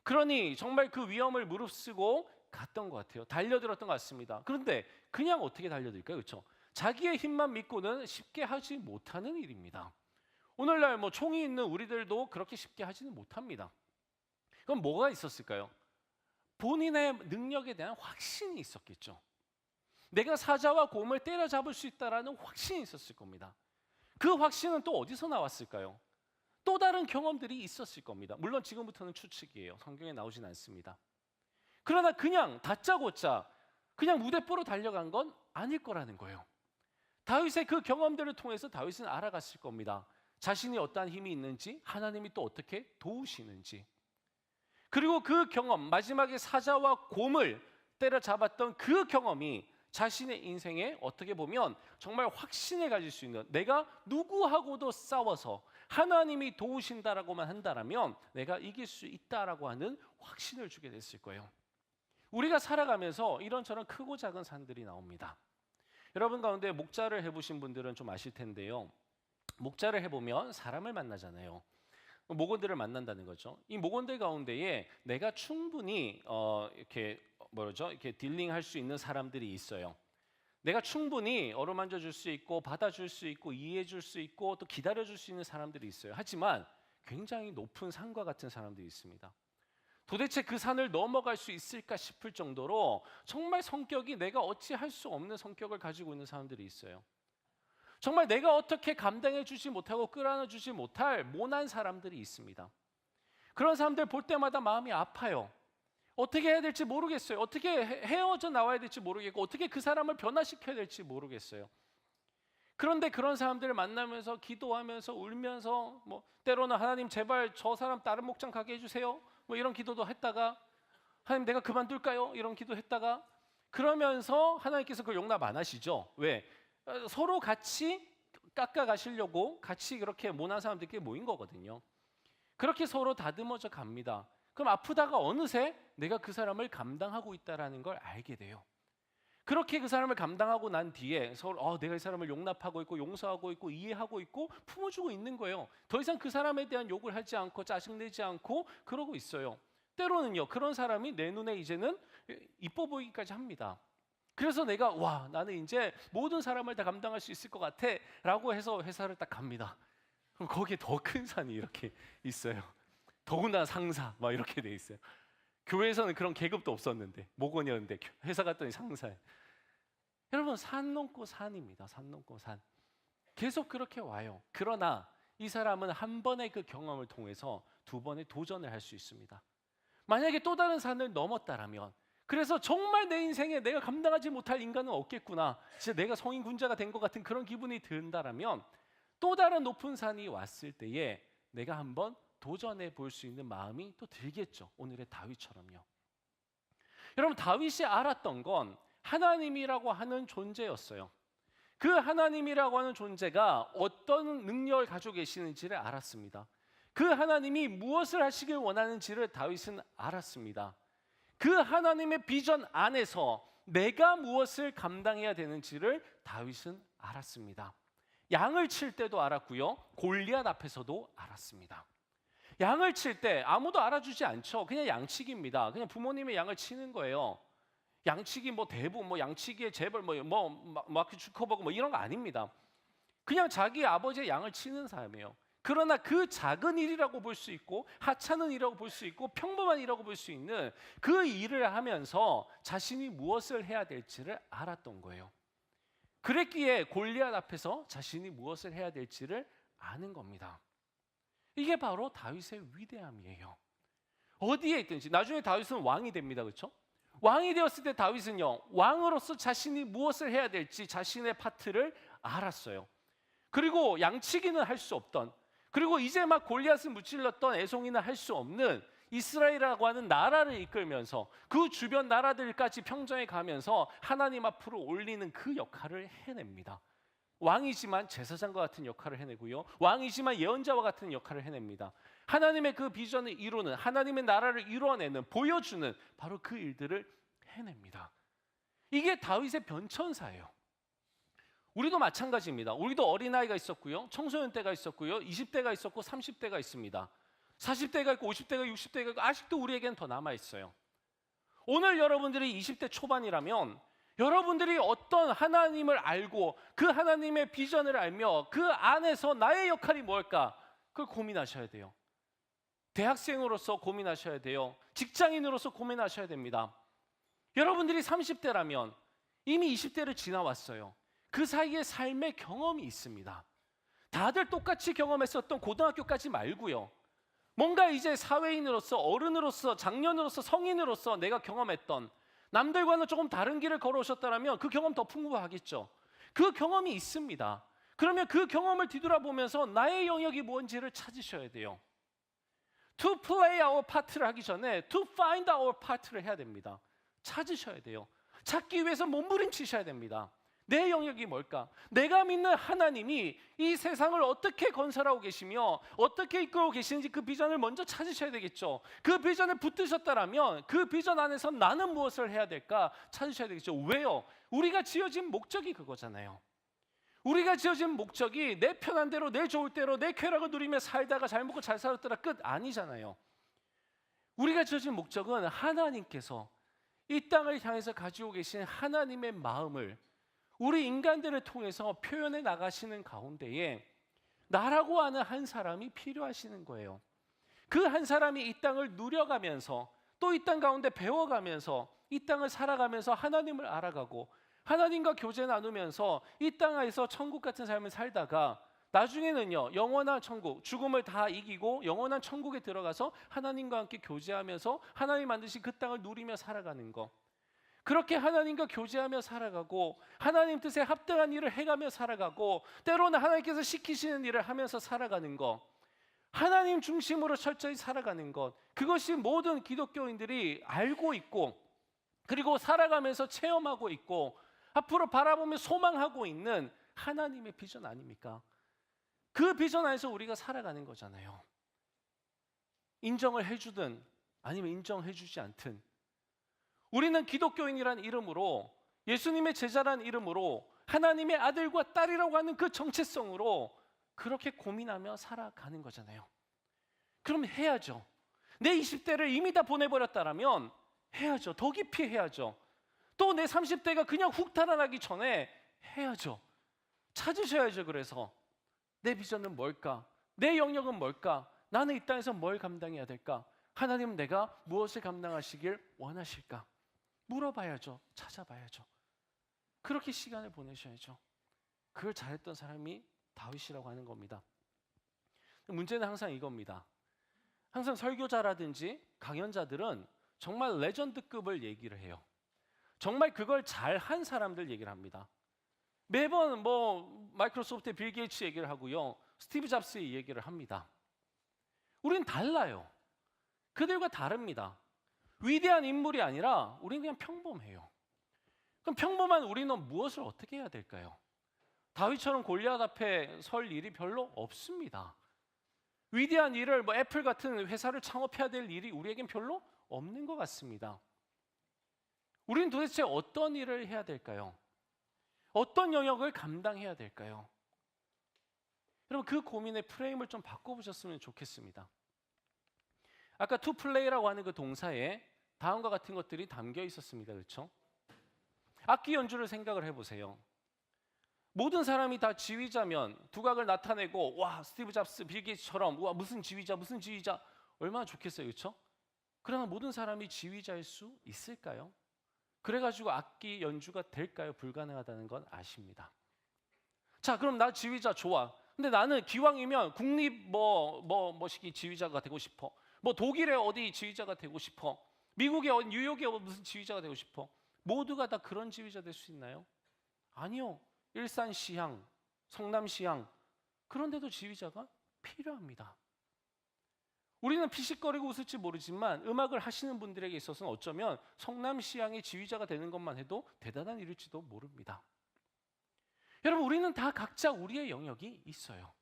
S2: 그러니 정말 그 위험을 무릅쓰고 갔던 것 같아요. 달려들었던 것 같습니다. 그런데 그냥 어떻게 달려들까요? 그렇죠? 자기의 힘만 믿고는 쉽게 하지 못하는 일입니다. 오늘날 뭐 총이 있는 우리들도 그렇게 쉽게 하지는 못합니다. 그럼 뭐가 있었을까요? 본인의 능력에 대한 확신이 있었겠죠. 내가 사자와 곰을 때려잡을 수 있다라는 확신이 있었을 겁니다. 그 확신은 또 어디서 나왔을까요? 또 다른 경험들이 있었을 겁니다. 물론 지금부터는 추측이에요. 성경에 나오진 않습니다. 그러나 그냥 다짜고짜 그냥 무대포로 달려간 건 아닐 거라는 거예요. 다윗의 그 경험들을 통해서 다윗은 알아갔을 겁니다. 자신이 어떠한 힘이 있는지, 하나님이 또 어떻게 도우시는지. 그리고 그 경험, 마지막에 사자와 곰을 때려잡았던 그 경험이 자신의 인생에 어떻게 보면 정말 확신을 가질 수 있는, 내가 누구하고도 싸워서 하나님이 도우신다라고만 한다라면 내가 이길 수 있다라고 하는 확신을 주게 됐을 거예요. 우리가 살아가면서 이런저런 크고 작은 산들이 나옵니다. 여러분 가운데 목자를 해보신 분들은 좀 아실 텐데요. 목자를 해보면 사람을 만나잖아요. 목원들을 만난다는 거죠. 이 목원들 가운데에 내가 충분히 이렇게 딜링할 수 있는 사람들이 있어요. 내가 충분히 어루만져 줄 수 있고 받아줄 수 있고 이해해 줄 수 있고 또 기다려 줄 수 있는 사람들이 있어요. 하지만 굉장히 높은 산과 같은 사람들이 있습니다. 도대체 그 산을 넘어갈 수 있을까 싶을 정도로 정말 성격이 내가 어찌할 수 없는 성격을 가지고 있는 사람들이 있어요. 정말 내가 어떻게 감당해 주지 못하고 끌어안아 주지 못할 모난 사람들이 있습니다. 그런 사람들 볼 때마다 마음이 아파요. 어떻게 해야 될지 모르겠어요. 어떻게 헤어져 나와야 될지 모르겠고 어떻게 그 사람을 변화시켜야 될지 모르겠어요. 그런데 그런 사람들을 만나면서 기도하면서 울면서 뭐 때로는 하나님 제발 저 사람 다른 목장 가게 해주세요. 뭐 이런 기도도 했다가 하나님 내가 그만둘까요? 이런 기도했다가 그러면서 하나님께서 그걸 용납 안 하시죠. 왜? 서로 같이 깎아 가시려고 같이 그렇게 모난 사람들끼리 모인 거거든요. 그렇게 서로 다듬어져 갑니다. 그럼 아프다가 어느새 내가 그 사람을 감당하고 있다라는 걸 알게 돼요. 그렇게 그 사람을 감당하고 난 뒤에 서로 내가 이 사람을 용납하고 있고 용서하고 있고 이해하고 있고 품어주고 있는 거예요. 더 이상 그 사람에 대한 욕을 하지 않고 짜증내지 않고 그러고 있어요. 때로는요 그런 사람이 내 눈에 이제는 이뻐 보이기까지 합니다. 그래서 내가 나는 이제 모든 사람을 다 감당할 수 있을 것 같아 라고 해서 회사를 딱 갑니다. 그럼 거기에 더 큰 산이 이렇게 있어요. 더구나 상사 막 이렇게 돼 있어요. 교회에서는 그런 계급도 없었는데 목원이었는데 회사 갔더니 상사예요. 여러분 산 넘고 산입니다. 산 넘고 산. 계속 그렇게 와요. 그러나 이 사람은 한 번의 그 경험을 통해서 두 번의 도전을 할 수 있습니다. 만약에 또 다른 산을 넘었다라면 그래서 정말 내 인생에 내가 감당하지 못할 인간은 없겠구나. 진짜 내가 성인 군자가 된 것 같은 그런 기분이 든다라면 또 다른 높은 산이 왔을 때에 내가 한번 도전해 볼 수 있는 마음이 또 들겠죠. 오늘의 다윗처럼요. 여러분 다윗이 알았던 건 하나님이라고 하는 존재였어요. 그 하나님이라고 하는 존재가 어떤 능력을 가지고 계시는지를 알았습니다. 그 하나님이 무엇을 하시길 원하는지를 다윗은 알았습니다. 그 하나님의 비전 안에서 내가 무엇을 감당해야 되는지를 다윗은 알았습니다. 양을 칠 때도 알았고요. 골리앗 앞에서도 알았습니다. 양을 칠 때 아무도 알아주지 않죠. 그냥 양치기입니다. 그냥 부모님의 양을 치는 거예요. 양치기 뭐 대부 뭐 양치기의 재벌 마크 주커버그 뭐 이런 거 아닙니다. 그냥 자기 아버지의 양을 치는 사람이에요. 그러나 그 작은 일이라고 볼 수 있고 하찮은 일이라고 볼 수 있고 평범한 일이라고 볼 수 있는 그 일을 하면서 자신이 무엇을 해야 될지를 알았던 거예요. 그랬기에 골리앗 앞에서 자신이 무엇을 해야 될지를 아는 겁니다. 이게 바로 다윗의 위대함이에요. 어디에 있든지 나중에 다윗은 왕이 됩니다. 그렇죠? 왕이 되었을 때 다윗은요 왕으로서 자신이 무엇을 해야 될지 자신의 파트를 알았어요. 그리고 양치기는 할 수 없던, 그리고 이제 막 골리앗을 무찔렀던 애송이는 할 수 없는 이스라엘이라고 하는 나라를 이끌면서 그 주변 나라들까지 평정해 가면서 하나님 앞으로 올리는 그 역할을 해냅니다. 왕이지만 제사장과 같은 역할을 해내고요. 왕이지만 예언자와 같은 역할을 해냅니다. 하나님의 그 비전을 이루는, 하나님의 나라를 이루어내는, 보여주는 바로 그 일들을 해냅니다. 이게 다윗의 변천사예요. 우리도 마찬가지입니다. 우리도 어린아이가 있었고요. 청소년 때가 있었고요. 20대가 있었고 30대가 있습니다. 40대가 있고 50대가 60대가 있고 아직도 우리에겐 더 남아 있어요. 오늘 여러분들이 20대 초반이라면 여러분들이 어떤 하나님을 알고 그 하나님의 비전을 알며 그 안에서 나의 역할이 뭘까? 그걸 고민하셔야 돼요. 대학생으로서 고민하셔야 돼요. 직장인으로서 고민하셔야 됩니다. 여러분들이 30대라면 이미 20대를 지나왔어요. 그 사이에 삶의 경험이 있습니다. 다들 똑같이 경험했었던 고등학교까지 말고요. 뭔가 이제 사회인으로서, 어른으로서, 장년으로서, 성인으로서 내가 경험했던, 남들과는 조금 다른 길을 걸어오셨다면 그 경험 더 풍부하겠죠. 그 경험이 있습니다. 그러면 그 경험을 뒤돌아보면서 나의 영역이 뭔지를 찾으셔야 돼요. To play our part를 하기 전에 to find our part를 해야 됩니다. 찾으셔야 돼요. 찾기 위해서 몸부림치셔야 됩니다. 내 영역이 뭘까? 내가 믿는 하나님이 이 세상을 어떻게 건설하고 계시며 어떻게 이끌고 계시는지 그 비전을 먼저 찾으셔야 되겠죠. 그 비전을 붙드셨다면 그 비전 안에서 나는 무엇을 해야 될까 찾으셔야 되겠죠. 왜요? 우리가 지어진 목적이 그거잖아요. 우리가 지어진 목적이 내 편한 대로, 내 좋을 대로, 내 쾌락을 누리며 살다가 잘 먹고 잘 살았더라 끝 아니잖아요. 우리가 지어진 목적은 하나님께서 이 땅을 향해서 가지고 계신 하나님의 마음을 우리 인간들을 통해서 표현해 나가시는 가운데에 나라고 하는 한 사람이 필요하시는 거예요. 그 한 사람이 이 땅을 누려가면서 또 이 땅 가운데 배워가면서 이 땅을 살아가면서 하나님을 알아가고 하나님과 교제 나누면서 이 땅에서 천국 같은 삶을 살다가 나중에는요 영원한 천국, 죽음을 다 이기고 영원한 천국에 들어가서 하나님과 함께 교제하면서 하나님 만드신 그 땅을 누리며 살아가는 것. 그렇게 하나님과 교제하며 살아가고 하나님 뜻에 합당한 일을 해가며 살아가고 때로는 하나님께서 시키시는 일을 하면서 살아가는 것, 하나님 중심으로 철저히 살아가는 것, 그것이 모든 기독교인들이 알고 있고 그리고 살아가면서 체험하고 있고 앞으로 바라보며 소망하고 있는 하나님의 비전 아닙니까? 그 비전 안에서 우리가 살아가는 거잖아요. 인정을 해주든 아니면 인정해주지 않든 우리는 기독교인이란 이름으로 예수님의 제자란 이름으로 하나님의 아들과 딸이라고 하는 그 정체성으로 그렇게 고민하며 살아가는 거잖아요. 그럼 해야죠. 내 20대를 이미 다 보내버렸다라면 해야죠. 더 깊이 해야죠. 또 내 30대가 그냥 훅 달아나기 전에 해야죠. 찾으셔야죠. 그래서 내 비전은 뭘까? 내 영역은 뭘까? 나는 이 땅에서 뭘 감당해야 될까? 하나님은 내가 무엇을 감당하시길 원하실까? 물어봐야죠. 찾아봐야죠. 그렇게 시간을 보내셔야죠. 그걸 잘했던 사람이 다윗이라고 하는 겁니다. 문제는 항상 이겁니다. 항상 설교자라든지 강연자들은 정말 레전드급을 얘기를 해요. 정말 그걸 잘한 사람들 얘기를 합니다. 매번 마이크로소프트의 빌 게이츠 얘기를 하고요. 스티브 잡스의 얘기를 합니다. 우린 달라요. 그들과 다릅니다. 위대한 인물이 아니라 우리는 그냥 평범해요. 그럼 평범한 우리는 무엇을 어떻게 해야 될까요? 다윗처럼 골리앗 앞에 설 일이 별로 없습니다. 위대한 일을 애플 같은 회사를 창업해야 될 일이 우리에겐 별로 없는 것 같습니다. 우리는 도대체 어떤 일을 해야 될까요? 어떤 영역을 감당해야 될까요? 여러분 그 고민의 프레임을 좀 바꿔보셨으면 좋겠습니다. 아까 to play라고 하는 그 동사에 다음과 같은 것들이 담겨 있었습니다. 그렇죠? 악기 연주를 생각을 해보세요. 모든 사람이 다 지휘자면 두각을 나타내고 와 스티브 잡스, 빌 게이츠처럼 와 무슨 지휘자 얼마나 좋겠어요. 그렇죠? 그러나 모든 사람이 지휘자일 수 있을까요? 그래가지고 악기 연주가 될까요? 불가능하다는 건 아십니다. 자 그럼 나 지휘자 좋아. 근데 나는 기왕이면 국립 뭐시기 지휘자가 되고 싶어. 독일의 어디 지휘자가 되고 싶어. 미국의 뉴욕의 무슨 지휘자가 되고 싶어. 모두가 다 그런 지휘자 될 수 있나요? 아니요. 일산시향, 성남시향 그런 데도 지휘자가 필요합니다. 우리는 피식거리고 웃을지 모르지만 음악을 하시는 분들에게 있어서는 어쩌면 성남시향의 지휘자가 되는 것만 해도 대단한 일일지도 모릅니다. 여러분 우리는 다 각자 우리의 영역이 있어요.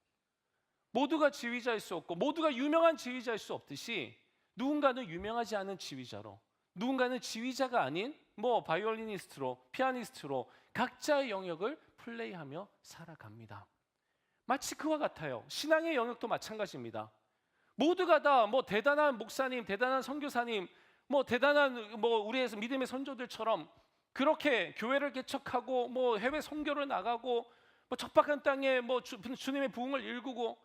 S2: 모두가 지휘자일 수 없고 모두가 유명한 지휘자일 수 없듯이 누군가는 유명하지 않은 지휘자로 누군가는 지휘자가 아닌 뭐 바이올리니스트로, 피아니스트로 각자의 영역을 플레이하며 살아갑니다. 마치 그와 같아요. 신앙의 영역도 마찬가지입니다. 모두가 다 뭐 대단한 목사님, 대단한 선교사님, 뭐 대단한 뭐 우리의 믿음의 선조들처럼 그렇게 교회를 개척하고 뭐 해외 선교를 나가고 뭐 척박한 땅에 뭐 주님의 부흥을 일구고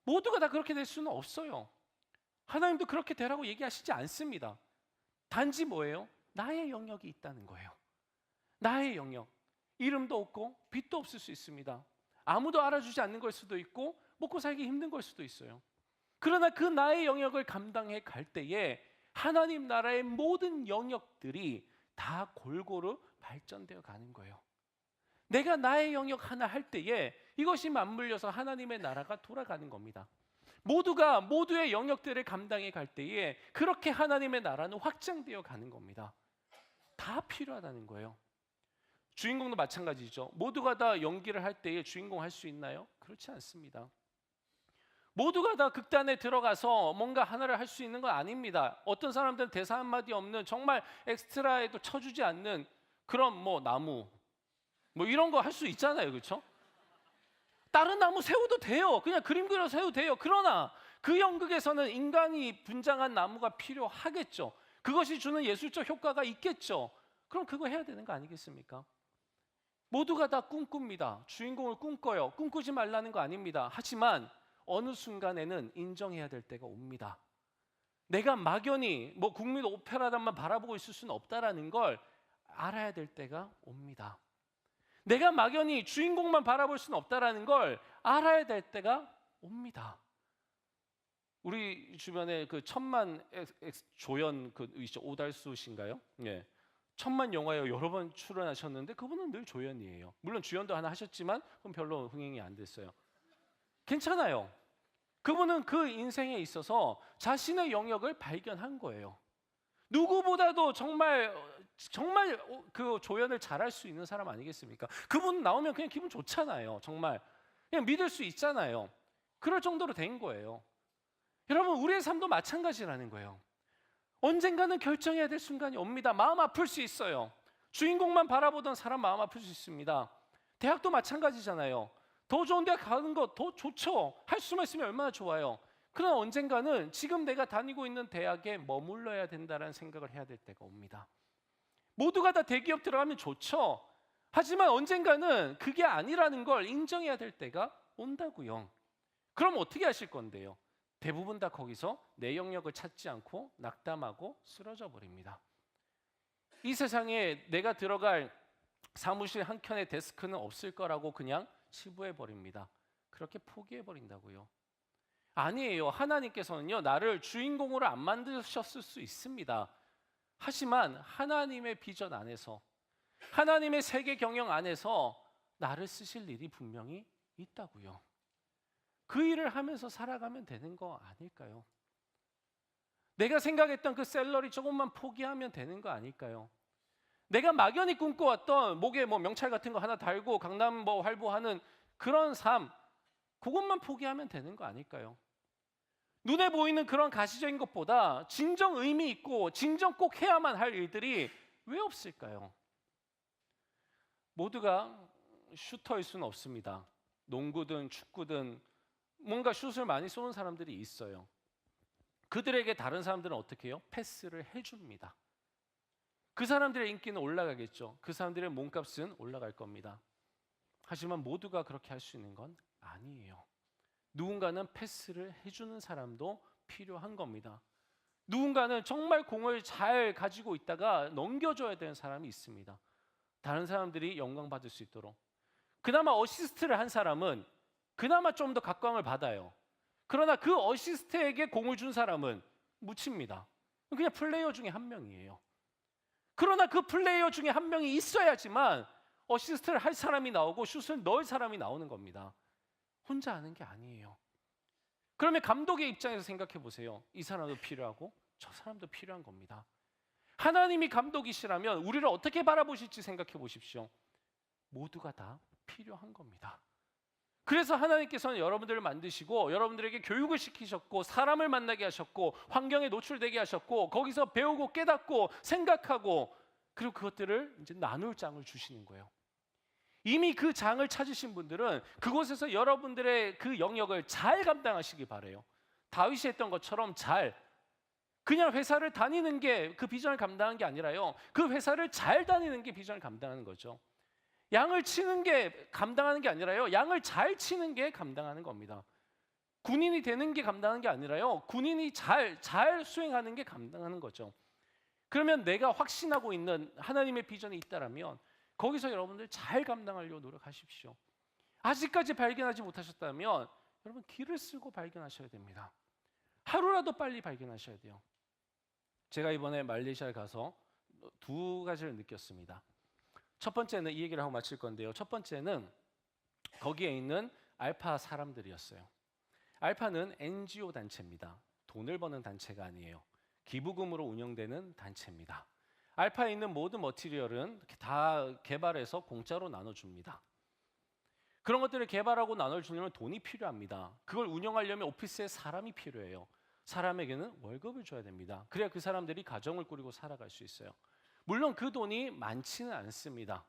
S2: 모두가 다 그렇게 될 수는 없어요. 하나님도 그렇게 되라고 얘기하시지 않습니다. 단지 뭐예요? 나의 영역이 있다는 거예요. 나의 영역. 이름도 없고 빛도 없을 수 있습니다. 아무도 알아주지 않는 걸 수도 있고 먹고 살기 힘든 걸 수도 있어요. 그러나 그 나의 영역을 감당해 갈 때에 하나님 나라의 모든 영역들이 다 골고루 발전되어 가는 거예요. 내가 나의 영역 하나 할 때에 이것이 맞물려서 하나님의 나라가 돌아가는 겁니다. 모두가 모두의 영역들을 감당해 갈 때에 그렇게 하나님의 나라는 확장되어 가는 겁니다. 다 필요하다는 거예요. 주인공도 마찬가지죠. 모두가 다 연기를 할 때에 주인공 할 수 있나요? 그렇지 않습니다. 모두가 다 극단에 들어가서 뭔가 하나를 할 수 있는 건 아닙니다. 어떤 사람들은 대사 한마디 없는 정말 엑스트라에도 쳐주지 않는 그런 뭐 나무 뭐 이런 거 할 수 있잖아요. 그렇죠? 다른 나무 세워도 돼요. 그냥 그림 그려 세워도 돼요. 그러나 그 연극에서는 인간이 분장한 나무가 필요하겠죠. 그것이 주는 예술적 효과가 있겠죠. 그럼 그거 해야 되는 거 아니겠습니까? 모두가 다 꿈꿉니다. 주인공을 꿈꿔요. 꿈꾸지 말라는 거 아닙니다. 하지만 어느 순간에는 인정해야 될 때가 옵니다. 내가 막연히 뭐 국민 오페라단만 바라보고 있을 수는 없다라는 걸 알아야 될 때가 옵니다. 내가 막연히 주인공만 바라볼 수는 없다라는 걸 알아야 될 때가 옵니다. 우리 주변에 그 천만 조연 그 오달수 씨인가요? 예. 천만 영화에 여러 번 출연하셨는데 그분은 늘 조연이에요. 물론 주연도 하나 하셨지만 그건 별로 흥행이 안 됐어요. 괜찮아요. 그분은 그 인생에 있어서 자신의 영역을 발견한 거예요. 누구보다도 정말 그 조연을 잘할 수 있는 사람 아니겠습니까? 그분 나오면 그냥 기분 좋잖아요. 정말 그냥 믿을 수 있잖아요. 그럴 정도로 된 거예요. 여러분, 우리의 삶도 마찬가지라는 거예요. 언젠가는 결정해야 될 순간이 옵니다. 마음 아플 수 있어요. 주인공만 바라보던 사람 마음 아플 수 있습니다. 대학도 마찬가지잖아요. 더 좋은 대학 가는 거 더 좋죠. 할 수만 있으면 얼마나 좋아요. 그러나 언젠가는 지금 내가 다니고 있는 대학에 머물러야 된다는 생각을 해야 될 때가 옵니다. 모두가 다 대기업 들어가면 좋죠. 하지만 언젠가는 그게 아니라는 걸 인정해야 될 때가 온다고요. 그럼 어떻게 하실 건데요? 대부분 다 거기서 내 영역을 찾지 않고 낙담하고 쓰러져 버립니다. 이 세상에 내가 들어갈 사무실 한 켠에 데스크는 없을 거라고 그냥 치부해 버립니다. 그렇게 포기해 버린다고요. 아니에요. 하나님께서는요, 나를 주인공으로 안 만드셨을 수 있습니다. 하지만 하나님의 비전 안에서, 하나님의 세계 경영 안에서 나를 쓰실 일이 분명히 있다고요. 그 일을 하면서 살아가면 되는 거 아닐까요? 내가 생각했던 그 샐러리 조금만 포기하면 되는 거 아닐까요? 내가 막연히 꿈꿔왔던 목에 뭐 명찰 같은 거 하나 달고 강남 뭐 활보하는 그런 삶, 그것만 포기하면 되는 거 아닐까요? 눈에 보이는 그런 가시적인 것보다 진정 의미 있고 진정 꼭 해야만 할 일들이 왜 없을까요? 모두가 슈터일 수는 없습니다. 농구든 축구든 뭔가 슛을 많이 쏘는 사람들이 있어요. 그들에게 다른 사람들은 어떻게 해요? 패스를 해줍니다. 그 사람들의 인기는 올라가겠죠. 그 사람들의 몸값은 올라갈 겁니다. 하지만 모두가 그렇게 할 수 있는 건 아니에요. 누군가는 패스를 해주는 사람도 필요한 겁니다. 누군가는 정말 공을 잘 가지고 있다가 넘겨줘야 되는 사람이 있습니다. 다른 사람들이 영광 받을 수 있도록. 그나마 어시스트를 한 사람은 그나마 좀 더 각광을 받아요. 그러나 그 어시스트에게 공을 준 사람은 묻힙니다. 그냥 플레이어 중에 한 명이에요. 그러나 그 플레이어 중에 한 명이 있어야지만 어시스트를 할 사람이 나오고 슛을 넣을 사람이 나오는 겁니다. 혼자 하는 게 아니에요. 그러면 감독의 입장에서 생각해 보세요. 이 사람도 필요하고 저 사람도 필요한 겁니다. 하나님이 감독이시라면 우리를 어떻게 바라보실지 생각해 보십시오. 모두가 다 필요한 겁니다. 그래서 하나님께서는 여러분들을 만드시고 여러분들에게 교육을 시키셨고 사람을 만나게 하셨고 환경에 노출되게 하셨고 거기서 배우고 깨닫고 생각하고 그리고 그것들을 이제 나눌 장을 주시는 거예요. 이미 그 장을 찾으신 분들은 그곳에서 여러분들의 그 영역을 잘 감당하시기 바라요. 다윗이 했던 것처럼 잘 그냥 회사를 다니는 게 그 비전을 감당하는 게 아니라요. 그 회사를 잘 다니는 게 비전을 감당하는 거죠. 양을 치는 게 감당하는 게 아니라요. 양을 잘 치는 게 감당하는 겁니다. 군인이 되는 게 감당하는 게 아니라요. 군인이 잘 수행하는 게 감당하는 거죠. 그러면 내가 확신하고 있는 하나님의 비전이 있다라면 거기서 여러분들 잘 감당하려고 노력하십시오. 아직까지 발견하지 못하셨다면 여러분 길을 쓰고 발견하셔야 됩니다. 하루라도 빨리 발견하셔야 돼요. 제가 이번에 말레이시아에 가서 두 가지를 느꼈습니다. 첫 번째는 이 얘기를 하고 마칠 건데요. 첫 번째는 거기에 있는 알파 사람들이었어요. 알파는 NGO 단체입니다. 돈을 버는 단체가 아니에요. 기부금으로 운영되는 단체입니다. 알파에 있는 모든 머티리얼은 다 개발해서 공짜로 나눠줍니다. 그런 것들을 개발하고 나눠주려면 돈이 필요합니다. 그걸 운영하려면 오피스에 사람이 필요해요. 사람에게는 월급을 줘야 됩니다. 그래야 그 사람들이 가정을 꾸리고 살아갈 수 있어요. 물론 그 돈이 많지는 않습니다.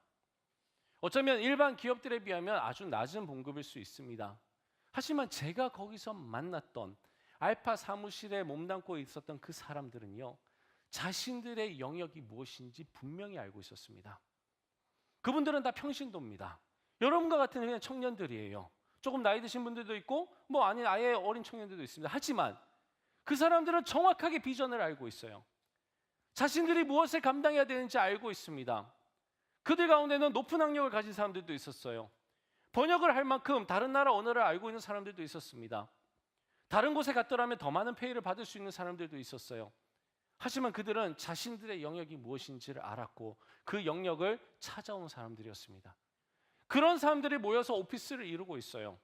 S2: 어쩌면 일반 기업들에 비하면 아주 낮은 봉급일 수 있습니다. 하지만 제가 거기서 만났던 알파 사무실에 몸담고 있었던 그 사람들은요, 자신들의 영역이 무엇인지 분명히 알고 있었습니다. 그분들은 다 평신도입니다. 여러분과 같은 그냥 청년들이에요. 조금 나이 드신 분들도 있고 뭐 아닌 아예 어린 청년들도 있습니다. 하지만 그 사람들은 정확하게 비전을 알고 있어요. 자신들이 무엇을 감당해야 되는지 알고 있습니다. 그들 가운데는 높은 학력을 가진 사람들도 있었어요. 번역을 할 만큼 다른 나라 언어를 알고 있는 사람들도 있었습니다. 다른 곳에 갔더라면 더 많은 페이를 받을 수 있는 사람들도 있었어요. 하지만 그들은 자신들의 영역이 무엇인지를 알았고 그 영역을 찾아온 사람들이었습니다. 그런 사람들이 모여서 오피스를 이루고 있어요.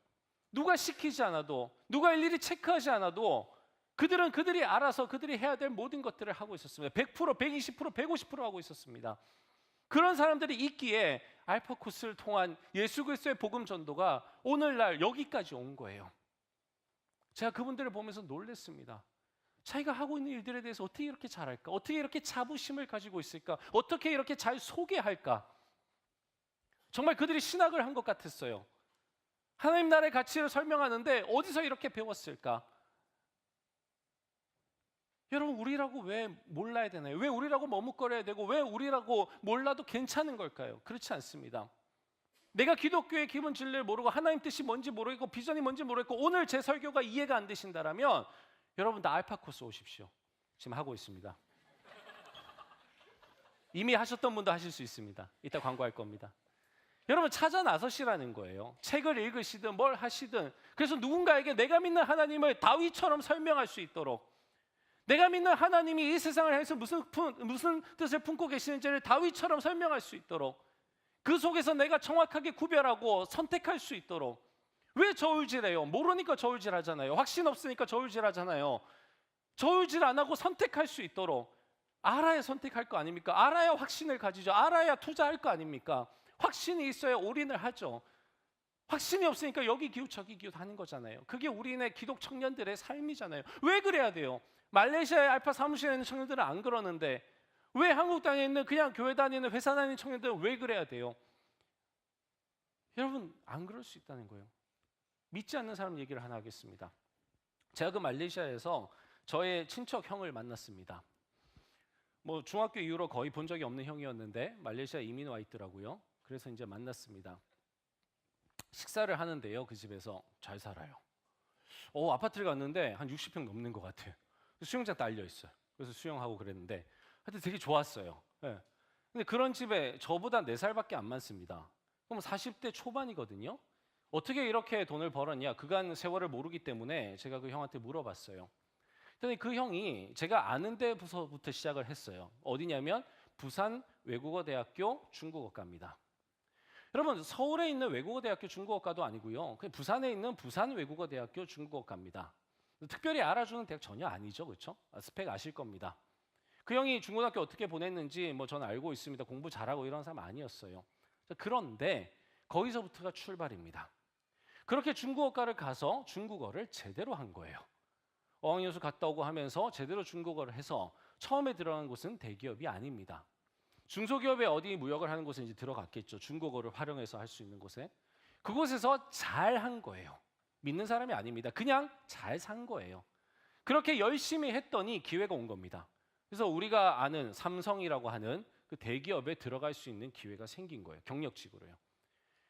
S2: 누가 시키지 않아도, 누가 일일이 체크하지 않아도 그들은 그들이 알아서 그들이 해야 될 모든 것들을 하고 있었습니다. 100%, 120%, 150% 하고 있었습니다. 그런 사람들이 있기에 알파 코스를 통한 예수 그리스도의 복음 전도가 오늘날 여기까지 온 거예요. 제가 그분들을 보면서 놀랐습니다. 자기가 하고 있는 일들에 대해서 어떻게 이렇게 잘할까? 어떻게 이렇게 자부심을 가지고 있을까? 어떻게 이렇게 잘 소개할까? 정말 그들이 신학을 한 것 같았어요. 하나님 나라의 가치를 설명하는데 어디서 이렇게 배웠을까? 여러분, 우리라고 왜 몰라야 되나요? 왜 우리라고 머뭇거려야 되고 왜 우리라고 몰라도 괜찮은 걸까요? 그렇지 않습니다. 내가 기독교의 기본 진리를 모르고 하나님 뜻이 뭔지 모르겠고 비전이 뭔지 모르겠고 오늘 제 설교가 이해가 안 되신다라면 여러분 다 알파 코스 오십시오. 지금 하고 있습니다. 이미 하셨던 분도 하실 수 있습니다. 이따 광고할 겁니다. 여러분 찾아 나서시라는 거예요. 책을 읽으시든 뭘 하시든 그래서 누군가에게 내가 믿는 하나님을 다윗처럼 설명할 수 있도록 내가 믿는 하나님이 이 세상을 향해서 무슨 뜻을 품고 계시는지를 다윗처럼 설명할 수 있도록 그 속에서 내가 정확하게 구별하고 선택할 수 있도록 왜 저울질해요? 모르니까 저울질하잖아요. 확신 없으니까 저울질하잖아요. 저울질 안 하고 선택할 수 있도록 알아야 선택할 거 아닙니까? 알아야 확신을 가지죠. 알아야 투자할 거 아닙니까? 확신이 있어야 올인을 하죠. 확신이 없으니까 여기 기웃 저기 기웃 하는 거잖아요. 그게 우리네 기독 청년들의 삶이잖아요. 왜 그래야 돼요? 말레이시아의 알파 사무실에 있는 청년들은 안 그러는데 왜 한국 땅에 있는 그냥 교회 다니는 회사 다니는 청년들은 왜 그래야 돼요? 여러분 안 그럴 수 있다는 거예요. 믿지 않는 사람 얘기를 하나 하겠습니다. 제가 그 말레이시아에서 저의 친척 형을 만났습니다. 뭐 중학교 이후로 거의 본 적이 없는 형이었는데 말레이시아 이민 와 있더라고요. 그래서 이제 만났습니다. 식사를 하는데요. 그 집에서 잘 살아요. 아파트를 갔는데 한 60평 넘는 것 같아요. 수영장 딸려 있어요. 그래서 수영하고 그랬는데 하여튼 되게 좋았어요. 네. 근데 그런 집에 저보다 4살밖에 안 많습니다. 그럼 40대 초반이거든요. 어떻게 이렇게 돈을 벌었냐? 그간 세월을 모르기 때문에 제가 그 형한테 물어봤어요. 그랬더니 그 형이 제가 아는 데부터 시작을 했어요. 어디냐면 부산 외국어대학교 중국어과입니다. 여러분 서울에 있는 외국어대학교 중국어과도 아니고요. 그냥 부산에 있는 부산 외국어대학교 중국어과입니다. 특별히 알아주는 대학 전혀 아니죠, 그렇죠? 스펙 아실 겁니다. 그 형이 중고등학교 어떻게 보냈는지 뭐 저는 알고 있습니다. 공부 잘하고 이런 사람 아니었어요. 그런데 거기서부터가 출발입니다. 그렇게 중국어과를 가서 중국어를 제대로 한 거예요. 어학연수 갔다 오고 하면서 제대로 중국어를 해서 처음에 들어간 곳은 대기업이 아닙니다. 중소기업에 어디 무역을 하는 곳에 이제 들어갔겠죠. 중국어를 활용해서 할 수 있는 곳에. 그곳에서 잘 한 거예요. 믿는 사람이 아닙니다. 그냥 잘 산 거예요. 그렇게 열심히 했더니 기회가 온 겁니다. 그래서 우리가 아는 삼성이라고 하는 그 대기업에 들어갈 수 있는 기회가 생긴 거예요. 경력직으로요.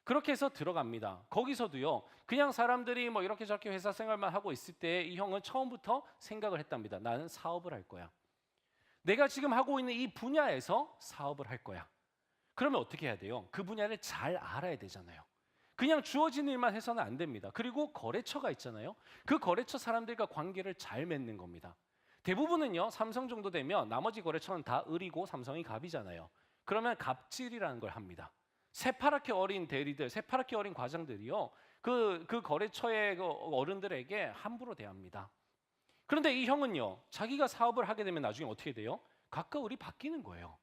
S2: 그렇게 해서 들어갑니다. 거기서도요. 그냥 사람들이 뭐 이렇게 저렇게 회사 생활만 하고 있을 때 이 형은 처음부터 생각을 했답니다. 나는 사업을 할 거야. 내가 지금 하고 있는 이 분야에서 사업을 할 거야. 그러면 어떻게 해야 돼요? 그 분야를 잘 알아야 되잖아요. 그냥 주어진 일만 해서는 안 됩니다. 그리고 거래처가 있잖아요. 그 거래처 사람들과 관계를 잘 맺는 겁니다. 대부분은요. 삼성 정도 되면 나머지 거래처는 다 을이고 삼성이 갑이잖아요. 그러면 갑질이라는 걸 합니다. 새파랗게 어린 대리들, 새파랗게 어린 과장들이요. 그 거래처의 어른들에게 함부로 대합니다. 그런데 이 형은요. 자기가 사업을 하게 되면 나중에 어떻게 돼요? 각각 을이 바뀌는 거예요.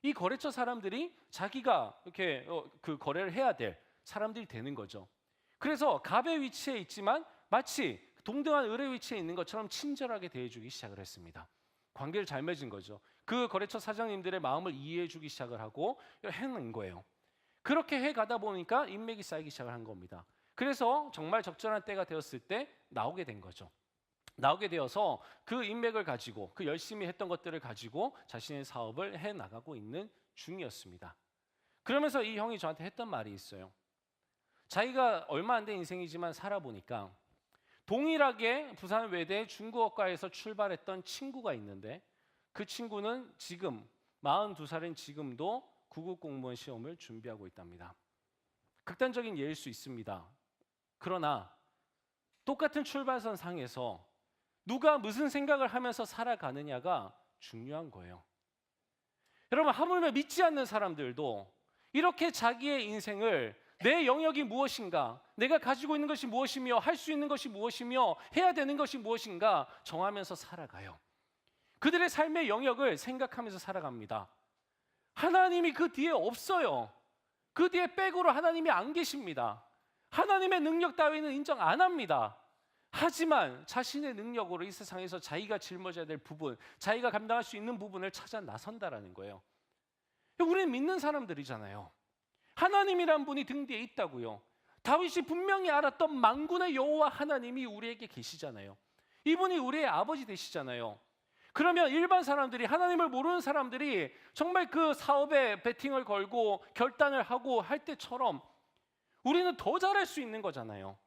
S2: 이 거래처 사람들이 자기가 이렇게 그 거래를 해야 될 사람들이 되는 거죠. 그래서 갑의 위치에 있지만 마치 동등한 을의 위치에 있는 것처럼 친절하게 대해주기 시작을 했습니다. 관계를 잘 맺은 거죠. 그 거래처 사장님들의 마음을 이해해주기 시작을 하고 해낸 거예요. 그렇게 해가다 보니까 인맥이 쌓이기 시작을 한 겁니다. 그래서 정말 적절한 때가 되었을 때 나오게 된 거죠. 나오게 되어서 그 인맥을 가지고 그 열심히 했던 것들을 가지고 자신의 사업을 해나가고 있는 중이었습니다. 그러면서 이 형이 저한테 했던 말이 있어요. 자기가 얼마 안 된 인생이지만 살아보니까 동일하게 부산 외대 중국어과에서 출발했던 친구가 있는데 그 친구는 지금 42살인 지금도 구급 공무원 시험을 준비하고 있답니다. 극단적인 예일 수 있습니다. 그러나 똑같은 출발선 상에서 누가 무슨 생각을 하면서 살아가느냐가 중요한 거예요. 여러분, 하물며 믿지 않는 사람들도 이렇게 자기의 인생을 내 영역이 무엇인가, 내가 가지고 있는 것이 무엇이며 할 수 있는 것이 무엇이며 해야 되는 것이 무엇인가 정하면서 살아가요. 그들의 삶의 영역을 생각하면서 살아갑니다. 하나님이 그 뒤에 없어요. 그 뒤에 백으로 하나님이 안 계십니다. 하나님의 능력 따위는 인정 안 합니다. 하지만 자신의 능력으로 이 세상에서 자기가 짊어져야 될 부분, 자기가 감당할 수 있는 부분을 찾아 나선다라는 거예요. 우리는 믿는 사람들이잖아요. 하나님이란 분이 등 뒤에 있다고요. 다윗이 분명히 알았던 만군의 여호와 하나님이 우리에게 계시잖아요. 이분이 우리의 아버지 되시잖아요. 그러면 일반 사람들이, 하나님을 모르는 사람들이 정말 그 사업에 베팅을 걸고 결단을 하고 할 때처럼 우리는 더 잘할 수 있는 거잖아요.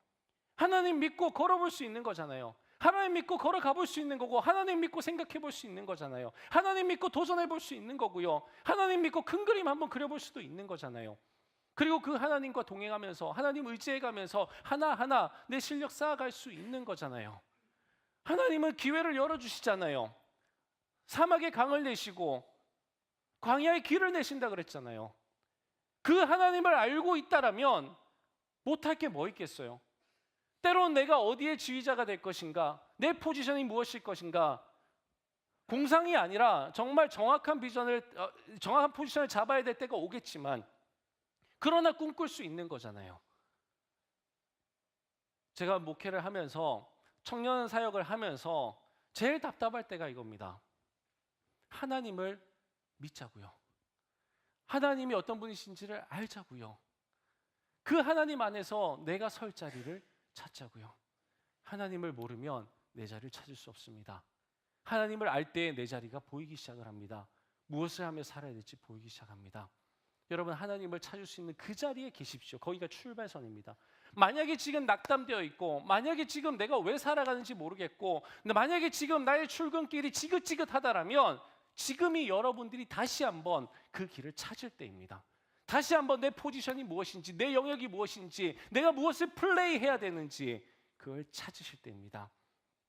S2: 하나님 믿고 걸어볼 수 있는 거잖아요. 하나님 믿고 걸어가 볼 수 있는 거고, 하나님 믿고 생각해 볼 수 있는 거잖아요. 하나님 믿고 도전해 볼 수 있는 거고요. 하나님 믿고 큰 그림 한번 그려볼 수도 있는 거잖아요. 그리고 그 하나님과 동행하면서 하나님 의지해가면서 하나하나 내 실력 쌓아갈 수 있는 거잖아요. 하나님은 기회를 열어주시잖아요. 사막에 강을 내시고 광야에 길을 내신다 그랬잖아요. 그 하나님을 알고 있다라면 못할 게 뭐 있겠어요? 때론 내가 어디에 지휘자가 될 것인가, 내 포지션이 무엇일 것인가, 공상이 아니라 정말 정확한 포지션을 잡아야 될 때가 오겠지만, 그러나 꿈꿀 수 있는 거잖아요. 제가 목회를 하면서, 청년 사역을 하면서 제일 답답할 때가 이겁니다. 하나님을 믿자고요. 하나님이 어떤 분이신지를 알자고요. 그 하나님 안에서 내가 설 자리를 찾자고요. 하나님을 모르면 내 자리를 찾을 수 없습니다. 하나님을 알 때 내 자리가 보이기 시작을 합니다. 무엇을 하며 살아야 될지 보이기 시작합니다. 여러분, 하나님을 찾을 수 있는 그 자리에 계십시오. 거기가 출발선입니다. 만약에 지금 낙담되어 있고, 만약에 지금 내가 왜 살아가는지 모르겠고, 근데 만약에 지금 나의 출근길이 지긋지긋하다라면 지금이 여러분들이 다시 한번 그 길을 찾을 때입니다. 다시 한번 내 포지션이 무엇인지, 내 영역이 무엇인지, 내가 무엇을 플레이해야 되는지 그걸 찾으실 때입니다.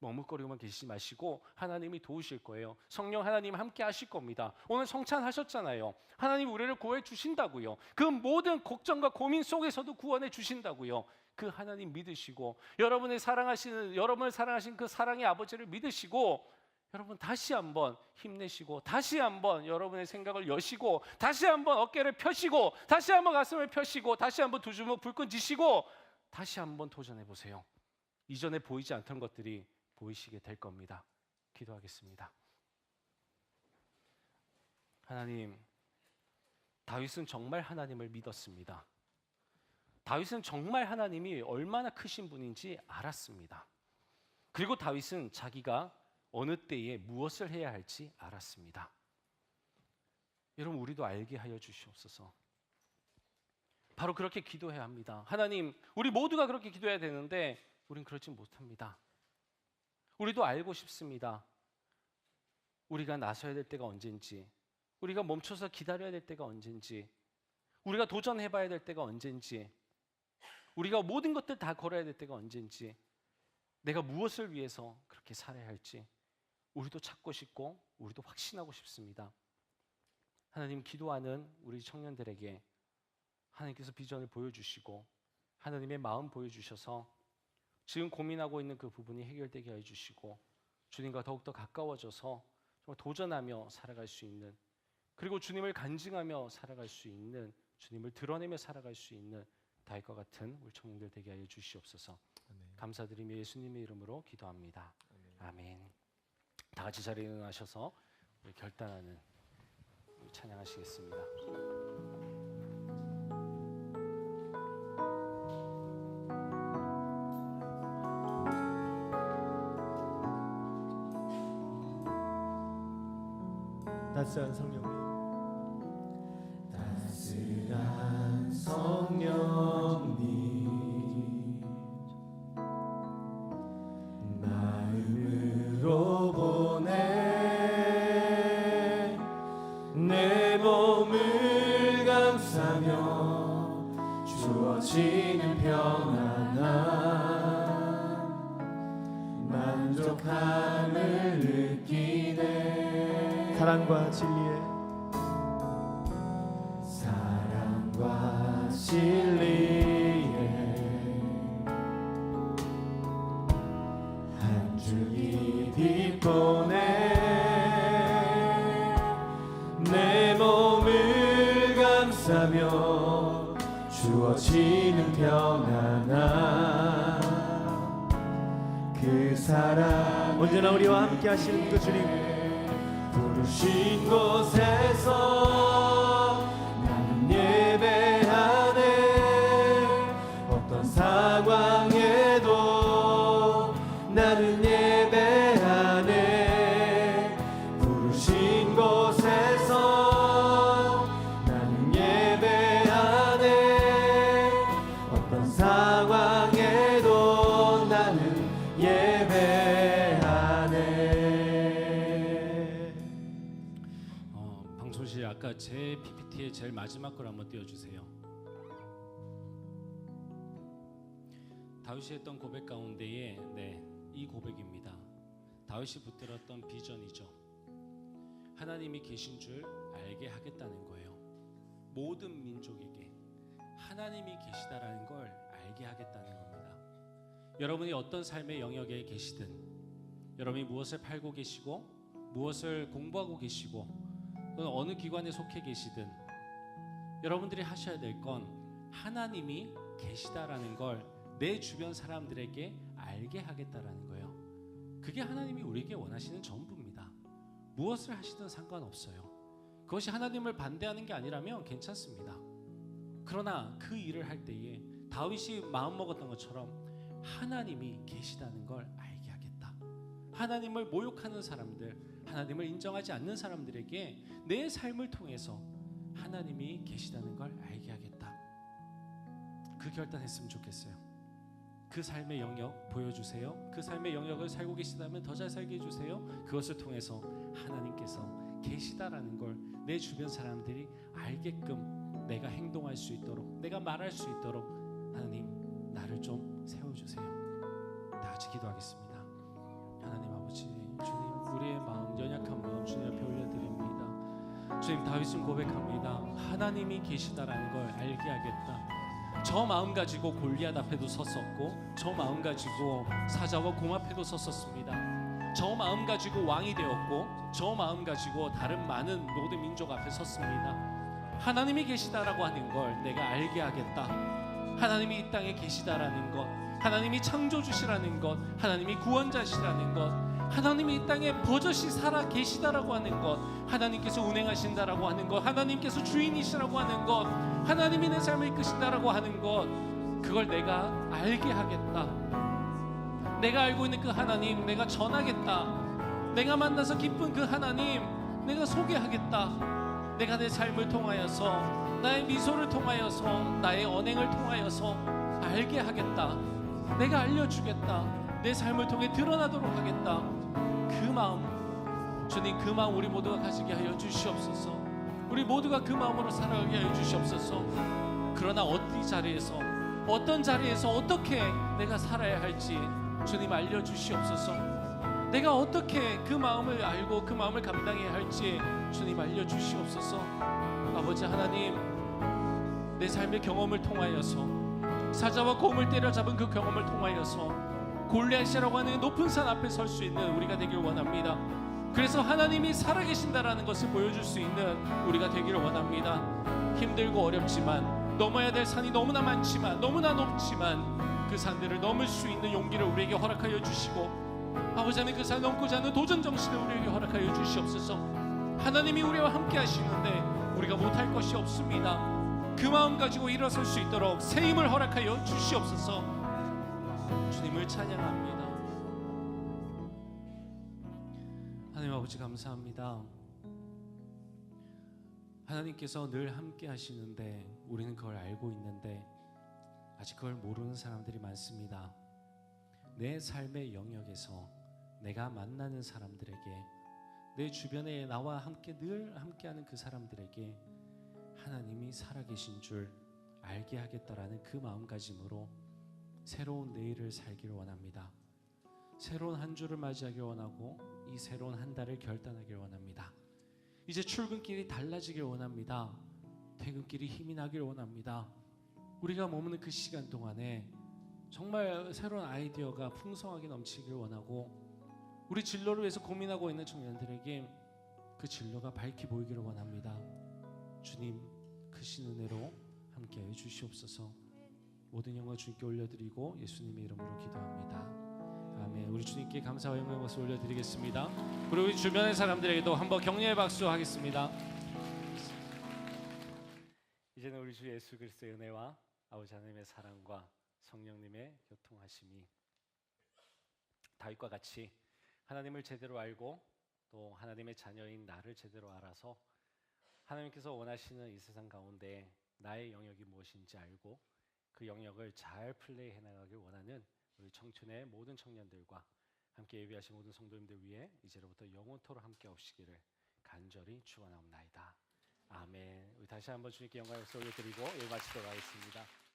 S2: 머뭇거리고만 계시지 마시고 하나님이 도우실 거예요. 성령 하나님 함께 하실 겁니다. 오늘 성찬하셨잖아요. 하나님 우리를 구해 주신다고요. 그 모든 걱정과 고민 속에서도 구원해 주신다고요. 그 하나님 믿으시고 여러분을 사랑하신 그 사랑의 아버지를 믿으시고, 여러분 다시 한번 힘내시고, 다시 한번 여러분의 생각을 여시고, 다시 한번 어깨를 펴시고, 다시 한번 가슴을 펴시고, 다시 한번 두 주먹 불끈 쥐시고, 다시 한번 도전해 보세요. 이전에 보이지 않던 것들이 보이시게 될 겁니다. 기도하겠습니다. 하나님, 다윗은 정말 하나님을 믿었습니다. 다윗은 정말 하나님이 얼마나 크신 분인지 알았습니다. 그리고 다윗은 자기가 어느 때에 무엇을 해야 할지 알았습니다. 여러분, 우리도 알게 하여 주시옵소서. 바로 그렇게 기도해야 합니다. 하나님, 우리 모두가 그렇게 기도해야 되는데 우린 그렇지 못합니다. 우리도 알고 싶습니다. 우리가 나서야 될 때가 언젠지, 우리가 멈춰서 기다려야 될 때가 언젠지, 우리가 도전해봐야 될 때가 언젠지, 우리가 모든 것들 다 걸어야 될 때가 언젠지, 내가 무엇을 위해서 그렇게 살아야 할지 우리도 찾고 싶고 우리도 확신하고 싶습니다. 하나님, 기도하는 우리 청년들에게 하나님께서 비전을 보여주시고 하나님의 마음 보여주셔서 지금 고민하고 있는 그 부분이 해결되게 해주시고 주님과 더욱더 가까워져서 정말 도전하며 살아갈 수 있는, 그리고 주님을 간증하며 살아갈 수 있는, 주님을 드러내며 살아갈 수 있는 다윗과 같은 우리 청년들 되게 하여 주시옵소서. 감사드리며 예수님의 이름으로 기도합니다. 아멘. 다 같이 자리에 일어나셔서 우리 결단하는 찬양하시겠습니다.
S3: 따스한 성령님, 따스한 성령님, 마음으로 보내 내 몸을 감싸며 주어지는 평안함 만족함을 느끼네. 사랑과 진리에 한 줄기 빛 보내 내 몸을 감싸며 주어지는 평안함 그 사랑 언제나 우리와 함께 하시는 그 주님 부르신 곳에서 나는 예배하네. 어떤 상황에도 나는 예배하네. 부르신 곳에서 나는 예배하네. 어떤 상황에도 나는 예배하네.
S2: 방송실 아까 제 PPT의 제일 마지막 걸 한번 띄워주세요. 다윗이 했던 고백 가운데에 이 고백입니다. 다윗이 붙들었던 비전이죠. 하나님이 계신 줄 알게 하겠다는 거예요. 모든 민족에게 하나님이 계시다라는 걸 알게 하겠다는 겁니다. 여러분이 어떤 삶의 영역에 계시든, 여러분이 무엇을 팔고 계시고 무엇을 공부하고 계시고 또는 어느 기관에 속해 계시든, 여러분들이 하셔야 될 건 하나님이 계시다라는 걸 내 주변 사람들에게 알게 하겠다라는 거예요. 그게 하나님이 우리에게 원하시는 전부입니다. 무엇을 하시든 상관없어요. 그것이 하나님을 반대하는 게 아니라면 괜찮습니다. 그러나 그 일을 할 때에 다윗이 마음먹었던 것처럼 하나님이 계시다는 걸 알게 하겠다. 하나님을 모욕하는 사람들, 하나님을 인정하지 않는 사람들에게 내 삶을 통해서 하나님이 계시다는 걸 알게 하겠다. 그 결단했으면 좋겠어요. 그 삶의 영역 보여주세요. 그 삶의 영역을 살고 계시다면 더 잘 살게 해주세요. 그것을 통해서 하나님께서 계시다라는 걸 내 주변 사람들이 알게끔 내가 행동할 수 있도록, 내가 말할 수 있도록 하나님 나를 좀 세워주세요. 다 같이 기도하겠습니다. 하나님 아버지, 주님 우리의 마음, 연약한 마음 주님 앞에 올려드립니다. 주님, 다윗은 고백합니다. 하나님이 계시다라는 걸 알게 하겠다. 저 마음 가지고 골리앗 앞에도 섰었고, 저 마음 가지고 사자와 곰 앞에도 섰었습니다. 저 마음 가지고 왕이 되었고, 저 마음 가지고 다른 많은 모든 민족 앞에 섰습니다. 하나님이 계시다라고 하는 걸 내가 알게 하겠다.
S5: 하나님이 이 땅에 계시다라는 것, 하나님이 창조주시라는 것, 하나님이 구원자시라는 것, 하나님이 이 땅에 버젓이 살아 계시다라고 하는 것, 하나님께서 운행하신다라고 하는 것, 하나님께서 주인이시라고 하는 것, 하나님이 내 삶을 이끄신다라고 하는 것, 그걸 내가 알게 하겠다. 내가 알고 있는 그 하나님 내가 전하겠다. 내가 만나서 기쁜 그 하나님 내가 소개하겠다. 내가 내 삶을 통하여서, 나의 미소를 통하여서, 나의 언행을 통하여서 알게 하겠다. 내가 알려주겠다. 내 삶을 통해 드러나도록 하겠다. 그 마음, 주님, 그 마음 우리 모두가 가지게 하여 주시옵소서. 우리 모두가 그 마음으로 살아가게 하여 주시옵소서. 그러나 어떤 자리에서 어떻게 내가 살아야 할지 주님 알려주시옵소서. 내가 어떻게 그 마음을 알고 그 마음을 감당해야 할지 주님 알려주시옵소서. 아버지 하나님, 내 삶의 경험을 통하여서, 사자와 곰을 때려잡은 그 경험을 통하여서 골리앗이라고 하는 높은 산 앞에 설 수 있는 우리가 되길 원합니다. 그래서 하나님이 살아계신다라는 것을 보여줄 수 있는 우리가 되기를 원합니다. 힘들고 어렵지만, 넘어야 될 산이 너무나 많지만, 너무나 높지만 그 산들을 넘을 수 있는 용기를 우리에게 허락하여 주시고, 아버지 하나님, 그 산 넘고자 하는 도전 정신을 우리에게 허락하여 주시옵소서. 하나님이 우리와 함께 하시는데 우리가 못할 것이 없습니다. 그 마음 가지고 일어설 수 있도록 새 힘을 허락하여 주시옵소서. 주님을 찬양합니다. 하나님 아버지 감사합니다. 하나님께서 늘 함께 하시는데 우리는 그걸 알고 있는데 아직 그걸 모르는 사람들이 많습니다. 내 삶의 영역에서 내가 만나는 사람들에게, 내 주변에 나와 함께 늘 함께하는 그 사람들에게 하나님이 살아계신 줄 알게 하겠다라는 그 마음가짐으로 새로운 내일을 살기를 원합니다. 새로운 한 주를 맞이하길 원하고 이 새로운 한 달을 결단하길 원합니다. 이제 출근길이 달라지길 원합니다. 퇴근길이 힘이 나길 원합니다. 우리가 머무는 그 시간 동안에 정말 새로운 아이디어가 풍성하게 넘치길 원하고, 우리 진로를 위해서 고민하고 있는 청년들에게 그 진로가 밝히 보이기를 원합니다. 주님, 크신 은혜로 함께해 주시옵소서. 모든 영광 주님께 올려드리고 예수님의 이름으로 기도합니다. 아멘. 우리 주님께 감사와 영광의 박수 올려드리겠습니다. 그리고 우리 주변의 사람들에게도 한번 격려의 박수 하겠습니다.
S2: 이제는 우리 주 예수 그리스도의 은혜와 아버지 하나님의 사랑과 성령님의 교통하심이 다윗과 같이 하나님을 제대로 알고 또 하나님의 자녀인 나를 제대로 알아서 하나님께서 원하시는 이 세상 가운데 나의 영역이 무엇인지 알고 그 영역을 잘 플레이해 나가길 원하는 우리 청춘의 모든 청년들과 함께 예비하신 모든 성도님들 위해 이제로부터 영원토록 함께 하시기를 간절히 축원하옵나이다. 아멘. 우리 다시 한번 주님께 영광을 올려드리고 예배 마치도록 하겠습니다.